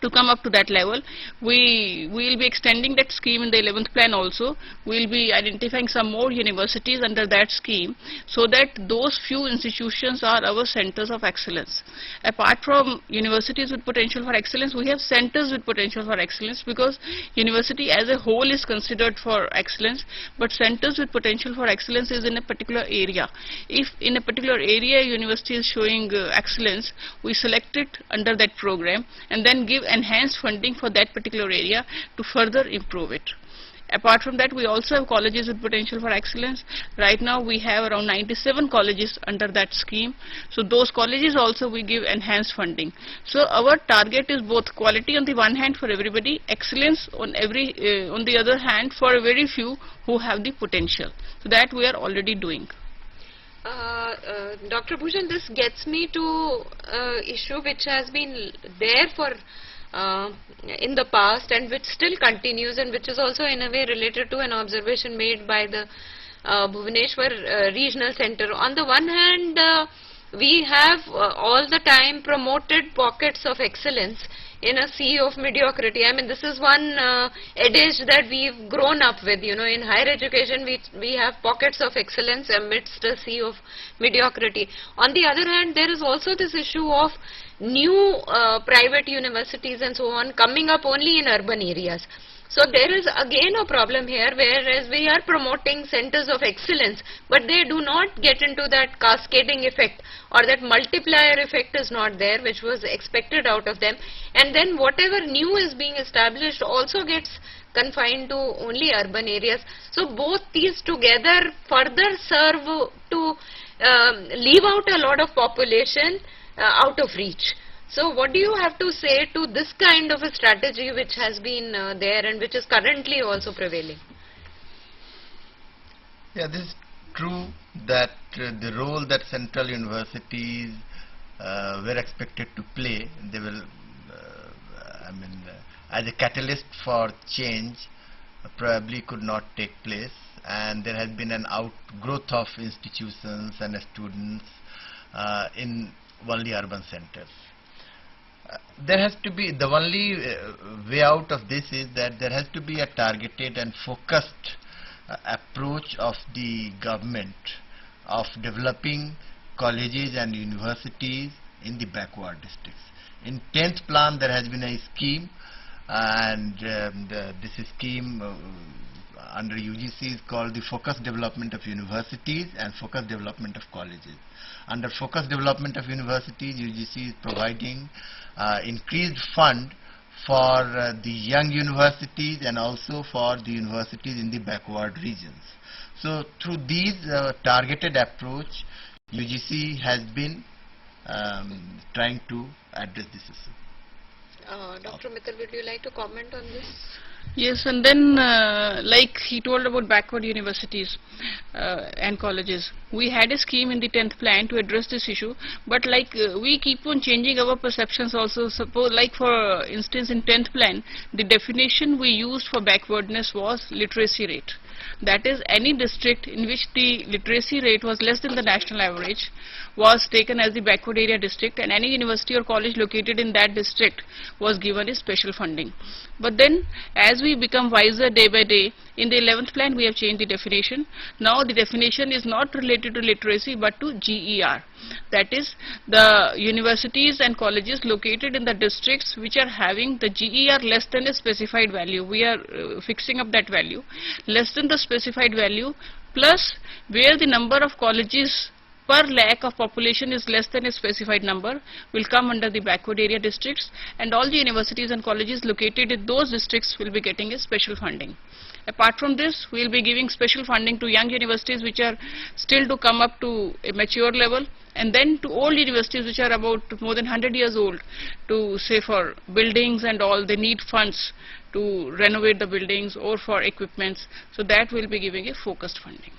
to come up to that level. We will be extending that scheme in the 11th plan also. We will be identifying some more universities under that scheme so that those few institutions are our centers of excellence. Apart from universities with potential for excellence, we have centers with potential for excellence, because university as a whole is considered for excellence, but centers with potential for excellence is in a particular area. If in a particular area a university is showing excellence, we select it under that program and then give enhanced funding for that particular area to further improve it. Apart from that, we also have colleges with potential for excellence. Right now we have around 97 colleges under that scheme. So those colleges also we give enhanced funding. So our target is both quality on the one hand for everybody, excellence on on the other hand for very few who have the potential. So that we are already doing. Dr. Bhushan, this gets me to issue which has been there for in the past and which still continues, and which is also in a way related to an observation made by the Bhubaneswar Regional Center. On the one hand, we have all the time promoted pockets of excellence in a sea of mediocrity. I mean, this is one adage that we've grown up with. You know, in higher education, we have pockets of excellence amidst a sea of mediocrity. On the other hand, there is also this issue of new private universities and so on coming up only in urban areas. So there is again a problem here, whereas we are promoting centers of excellence, but they do not get into that cascading effect, or that multiplier effect is not there, which was expected out of them. And then whatever new is being established also gets confined to only urban areas. So both these together further serve to leave out a lot of population out of reach. So what do you have to say to this kind of a strategy which has been there and which is currently also prevailing? Yeah, this is true that the role that central universities were expected to play, they will, as a catalyst for change, probably could not take place, and there has been an outgrowth of institutions and students in only urban centers. There has to be, the only way out of this is that there has to be a targeted and focused approach of the government of developing colleges and universities in the backward districts. In 10th plan there has been a scheme, and this scheme under UGC is called the Focused Development of Universities and Focused Development of Colleges. Under Focused Development of Universities, UGC is providing increased fund for the young universities and also for the universities in the backward regions. So through these targeted approach, UGC has been trying to address this issue. Dr. Mittal, would you like to comment on this? Yes, and then like he told about backward universities and colleges, we had a scheme in the 10th plan to address this issue, but like we keep on changing our perceptions also. Suppose, like for instance, in 10th plan, the definition we used for backwardness was literacy rate. That is, any district in which the literacy rate was less than the national average was taken as the backward area district, and any university or college located in that district was given a special funding. But then, as we become wiser day by day, in the 11th plan we have changed the definition. Now the definition is not related to literacy but to GER. That is, the universities and colleges located in the districts which are having the GER less than a specified value. We are fixing up that value, less than the specified value, plus where the number of colleges per lakh of population is less than a specified number, will come under the backward area districts, and all the universities and colleges located in those districts will be getting a special funding. Apart from this, we will be giving special funding to young universities which are still to come up to a mature level, and then to old universities which are about more than 100 years old, to say for buildings and all, they need funds to renovate the buildings or for equipments, so that will be giving a focused funding.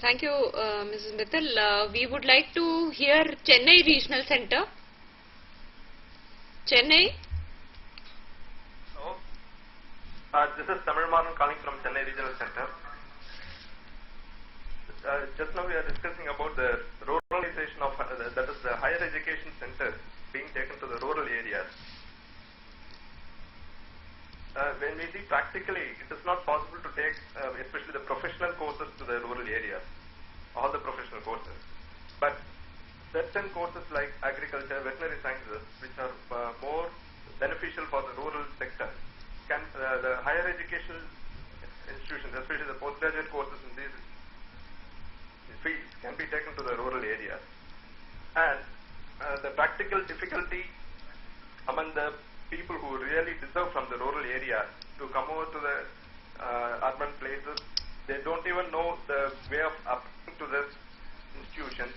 Thank you, Mrs. Mittal. We would like to hear Chennai Regional Center. Chennai? Hello. This is Tamil Maran calling from Chennai Regional Center. Just now we are discussing about the ruralization of, that is the higher education centers being taken to the rural areas. When we see practically, it is not possible to take especially the professional courses to the rural areas, all the professional courses. But certain courses like agriculture, veterinary sciences, which are more beneficial for the rural sector, can the higher educational institutions, especially the postgraduate courses in these fields, can be taken to the rural areas. And the practical difficulty among the people who really deserve from the rural area to come over to the urban places, they don't even know the way of applying to this institution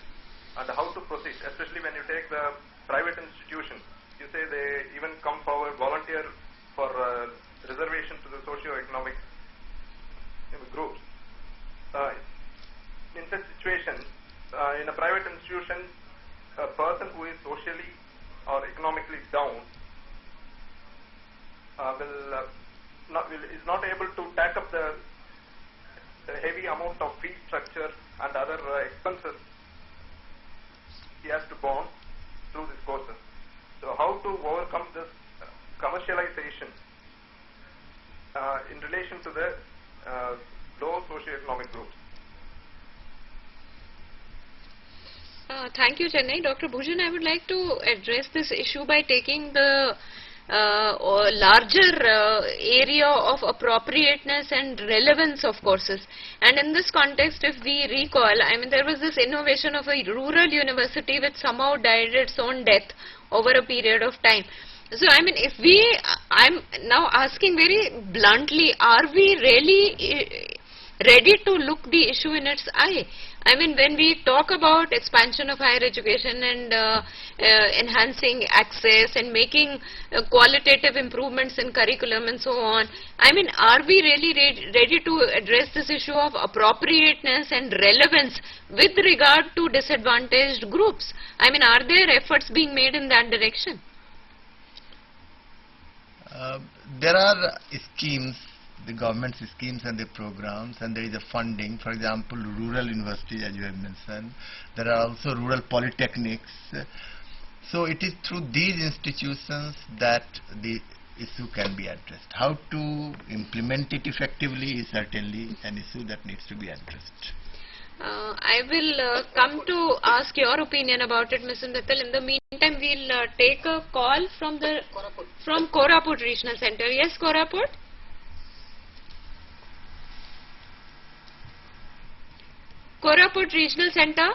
and how to proceed, especially when you take the private institution. You say they even come forward, volunteer for reservation to the socio-economic groups. In such situation, seriously down, is not able to tack up the heavy amount of fee structure and other expenses he has to bond through these courses. So how to overcome this commercialization in relation to the low socioeconomic groups? Thank you, Chennai. Dr. Bhujan, I would like to address this issue by taking the larger area of appropriateness and relevance of courses. And in this context, if we recall, I mean, there was this innovation of a rural university which somehow died its own death over a period of time. So, I mean, if we, I'm now asking very bluntly, are we really ready to look the issue in its eye? I mean, when we talk about expansion of higher education and enhancing access and making qualitative improvements in curriculum and so on, I mean, are we really ready to address this issue of appropriateness and relevance with regard to disadvantaged groups? I mean, are there efforts being made in that direction? There are schemes, the government's schemes and the programs, and there is a funding. For example, rural universities, as you have mentioned. There are also rural polytechnics. So it is through these institutions that the issue can be addressed. How to implement it effectively is certainly an issue that needs to be addressed. I will come to ask your opinion about it, Mr. Mittal. In the meantime, we'll take a call from Koraput Regional Center. Yes, Koraput? Koraput Regional Center?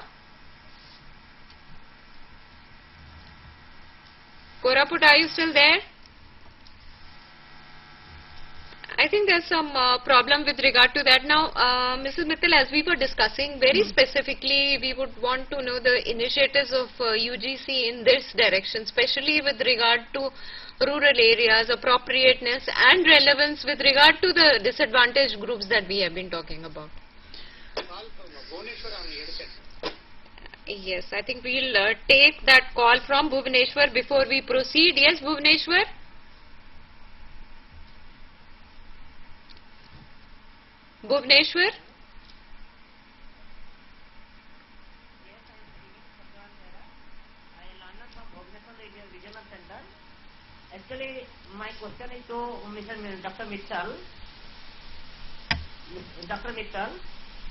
Koraput, are you still there? I think there's some problem with regard to that. Now, Mrs. Mittal, as we were discussing, very specifically, we would want to know the initiatives of UGC in this direction, especially with regard to rural areas, appropriateness and relevance with regard to the disadvantaged groups that we have been talking about. Yes, I think we'll take that call from Bhubaneswar before we proceed. Yes, Bhubaneswar? Bhubaneswar? Actually, my question is to Dr. Mittal. Dr. Mittal.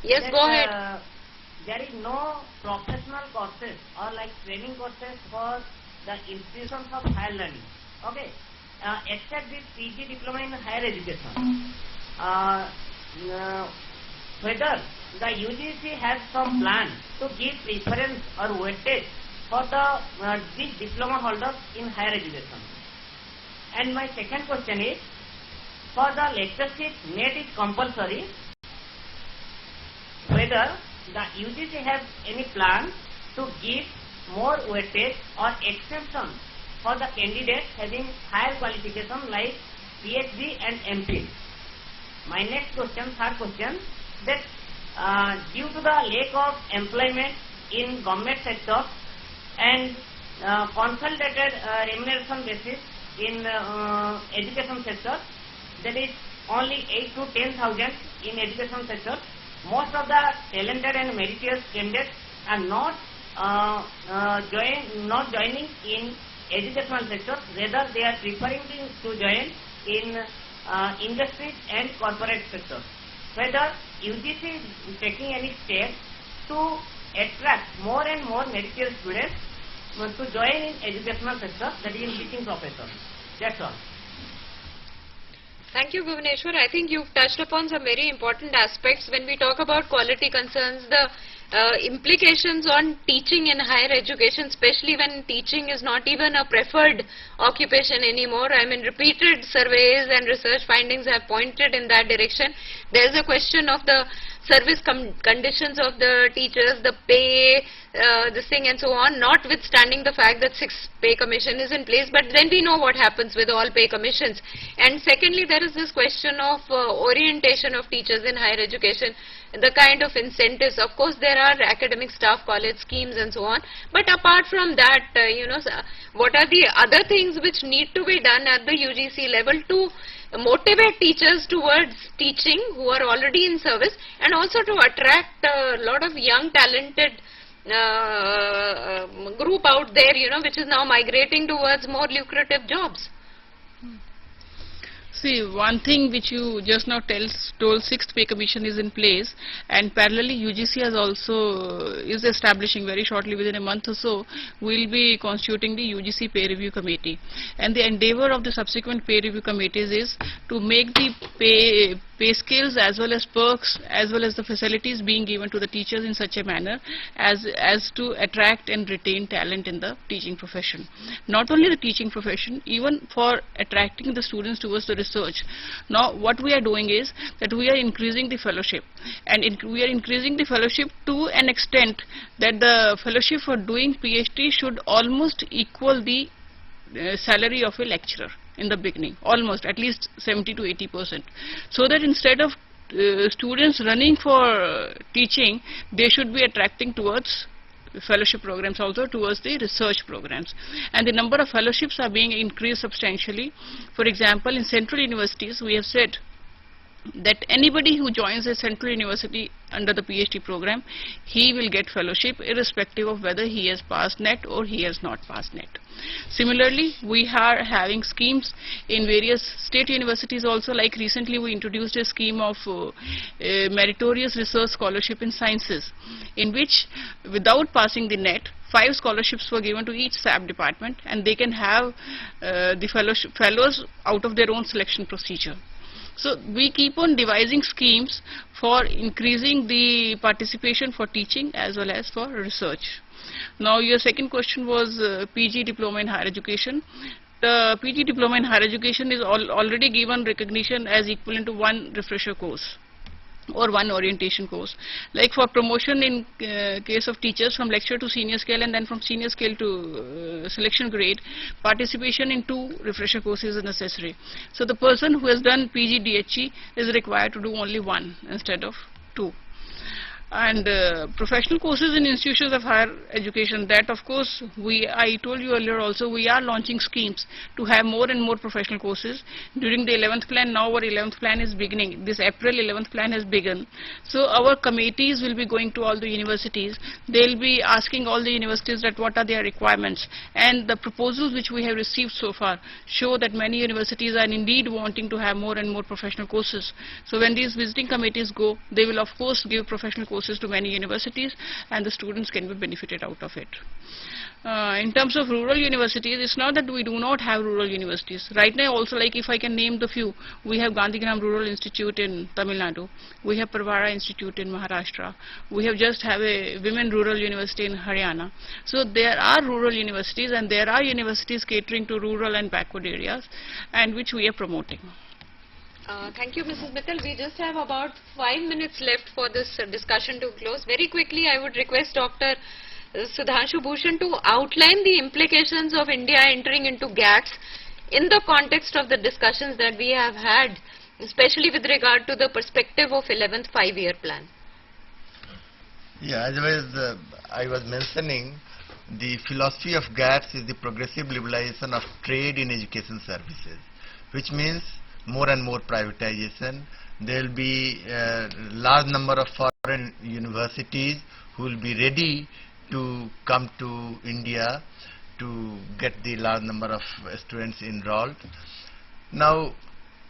Yes, go ahead. There is no professional courses or like training courses for the institutions of higher learning. Okay. Except this PG diploma in higher education. Whether the UGC has some plan to give preference or weightage for the these diploma holders in higher education. And my second question is, for the lectureship NET is compulsory, whether the UGC has any plan to give more weightage or exemption for the candidates having higher qualification like PhD and MPhil. My next question, third question, that due to the lack of employment in government sector and consolidated remuneration basis in education sector, that is only 8 to 10,000 in education sector, most of the talented and meritorious candidates are not joining in educational sector, rather they are preferring to join in industries and corporate sector. Whether UGC is taking any steps to attract more and more meritorious students to join in educational sector, that is in teaching profession. That's all. Thank you, Bhubaneswar. I think you've touched upon some very important aspects. When we talk about quality concerns, the implications on teaching in higher education, especially when teaching is not even a preferred occupation anymore. I mean, repeated surveys and research findings have pointed in that direction. There's a question of the service conditions of the teachers, the pay, this thing and so on, notwithstanding the fact that 6 pay commission is in place, but then we know what happens with all pay commissions. And secondly, there is this question of orientation of teachers in higher education. the kind of incentives. Of course, there are academic staff college schemes and so on. But apart from that, what are the other things which need to be done at the UGC level to motivate teachers towards teaching who are already in service, and also to attract a lot of young talented group out there, which is now migrating towards more lucrative jobs? See, one thing which you just now told, sixth pay commission is in place, and parallelly UGC has also is establishing very shortly, within a month or so, will be constituting the UGC pay review committee. And the endeavor of the subsequent pay review committees is to make the pay scales as well as perks as well as the facilities being given to the teachers in such a manner as to attract and retain talent in the teaching profession. Not only the teaching profession, even for attracting the students towards the research. Now what we are doing is that we are increasing the fellowship, and we are increasing the fellowship to an extent that the fellowship for doing PhD should almost equal the salary of a lecturer in the beginning, almost at least 70 to 80%, so that instead of students running for teaching, they should be attracting towards fellowship programs, also towards the research programs. And the number of fellowships are being increased substantially. For example, in central universities, we have said that anybody who joins a central university under the PhD program, he will get fellowship irrespective of whether he has passed NET or he has not passed NET. Similarly, we are having schemes in various state universities also. Like recently we introduced a scheme of meritorious research scholarship in sciences, in which without passing the NET, 5 scholarships were given to each SAP department, and they can have the fellows out of their own selection procedure. So we keep on devising schemes for increasing the participation for teaching as well as for research. Now your second question was PG diploma in higher education. The PG diploma in higher education is already given recognition as equivalent to 1 refresher course or 1 orientation course. Like for promotion in case of teachers from lecturer to senior scale, and then from senior scale to selection grade, participation in 2 refresher courses is necessary. So the person who has done PG DHE is required to do only 1 instead of 2. And professional courses in institutions of higher education, that of course I told you earlier also, we are launching schemes to have more and more professional courses. During the 11th plan, now our 11th plan is beginning. This April 11th plan has begun. So our committees will be going to all the universities. They will be asking all the universities that what are their requirements, and the proposals which we have received so far show that many universities are indeed wanting to have more and more professional courses. So when these visiting committees go, they will of course give professional courses to many universities, and the students can be benefited out of it. In terms of rural universities, it's not that we do not have rural universities. Right now also, like if I can name the few, we have Gandhigram Rural Institute in Tamil Nadu, we have Parvara Institute in Maharashtra, we have just have a Women Rural University in Haryana. So there are rural universities, and there are universities catering to rural and backward areas, and which we are promoting. Thank you, Mrs. Mittal. We just have about 5 minutes left for this discussion to close. Very quickly, I would request Dr. Sudhanshu Bhushan to outline the implications of India entering into GATS in the context of the discussions that we have had, especially with regard to the perspective of 11th 5-year plan. Yeah, as I was mentioning, the philosophy of GATS is the progressive liberalization of trade in education services, which means more and more privatization. There will be a large number of foreign universities who will be ready to come to India to get the large number of students enrolled. Now,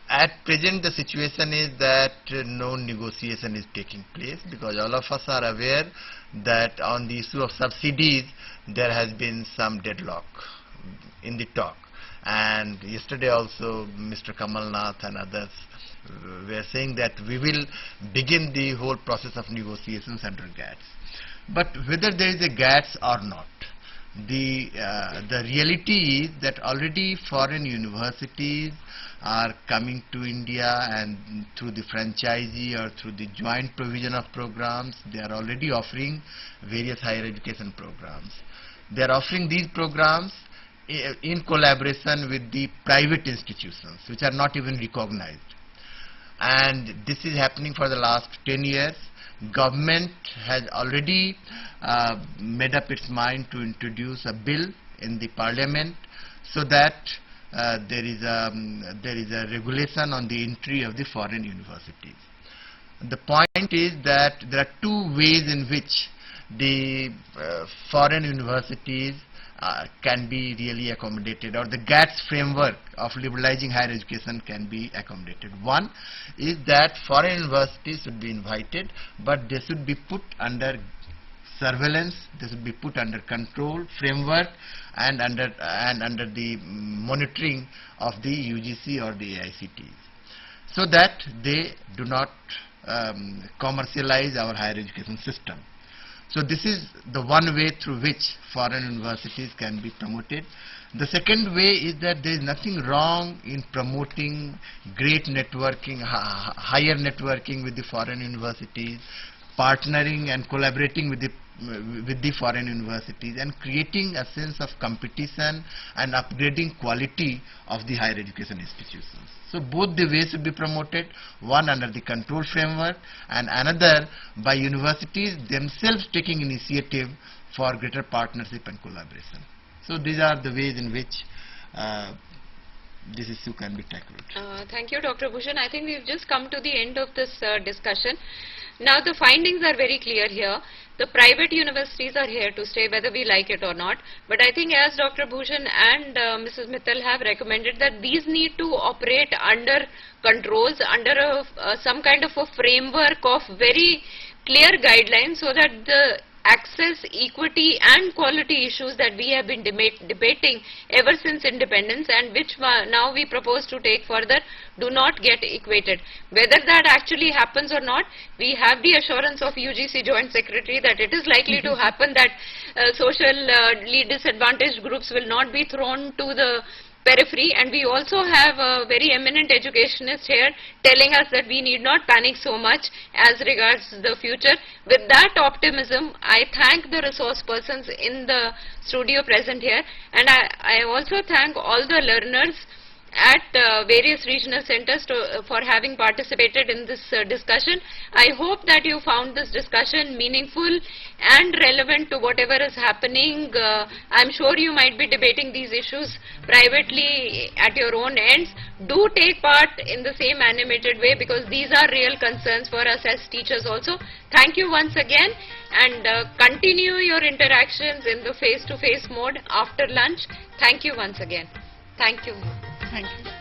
at present the situation is that no negotiation is taking place, because all of us are aware that on the issue of subsidies there has been some deadlock in the talk. And yesterday also Mr. Kamal Nath and others were saying that we will begin the whole process of negotiations under GATS. But whether there is a GATS or not, the reality is that already foreign universities are coming to India, and through the franchisee or through the joint provision of programs, they are already offering various higher education programs. They are offering these programs in collaboration with the private institutions which are not even recognized, and this is happening for the last 10 years. government has already made up its mind to introduce a bill in the parliament so that there is a regulation on the entry of the foreign universities. The point is that there are two ways in which the foreign universities can be really accommodated, or the GATS framework of liberalizing higher education can be accommodated. One is that foreign universities should be invited, but they should be put under surveillance, they should be put under control framework and under the monitoring of the UGC or the AICTE, so that they do not commercialize our higher education system. So this is the one way through which foreign universities can be promoted. The second way is that there is nothing wrong in promoting great networking, higher networking with the foreign universities, partnering and collaborating with the foreign universities, and creating a sense of competition and upgrading quality of the higher education institutions. So both the ways should be promoted, one under the control framework and another by universities themselves taking initiative for greater partnership and collaboration. So these are the ways in which this issue can be tackled. Thank you, Dr. Bhushan. I think we've just come to the end of this discussion. Now the findings are very clear here. The private universities are here to stay whether we like it or not. But I think as Dr. Bhushan and Mrs. Mittal have recommended, that these need to operate under controls, under some kind of a framework of very clear guidelines, so that the access, equity and quality issues that we have been debating ever since independence, and which now we propose to take further, do not get equated. Whether that actually happens or not, we have the assurance of UGC Joint Secretary that it is likely to happen, that socially disadvantaged groups will not be thrown to the periphery, and we also have a very eminent educationist here telling us that we need not panic so much as regards the future. With that optimism, I thank the resource persons in the studio present here, and I also thank all the learners at various regional centers for having participated in this discussion. I hope that you found this discussion meaningful and relevant to whatever is happening. I'm sure you might be debating these issues privately at your own ends. Do take part in the same animated way, because these are real concerns for us as teachers also. Thank you once again, and continue your interactions in the face-to-face mode after lunch. Thank you once again. Thank you. Thank you.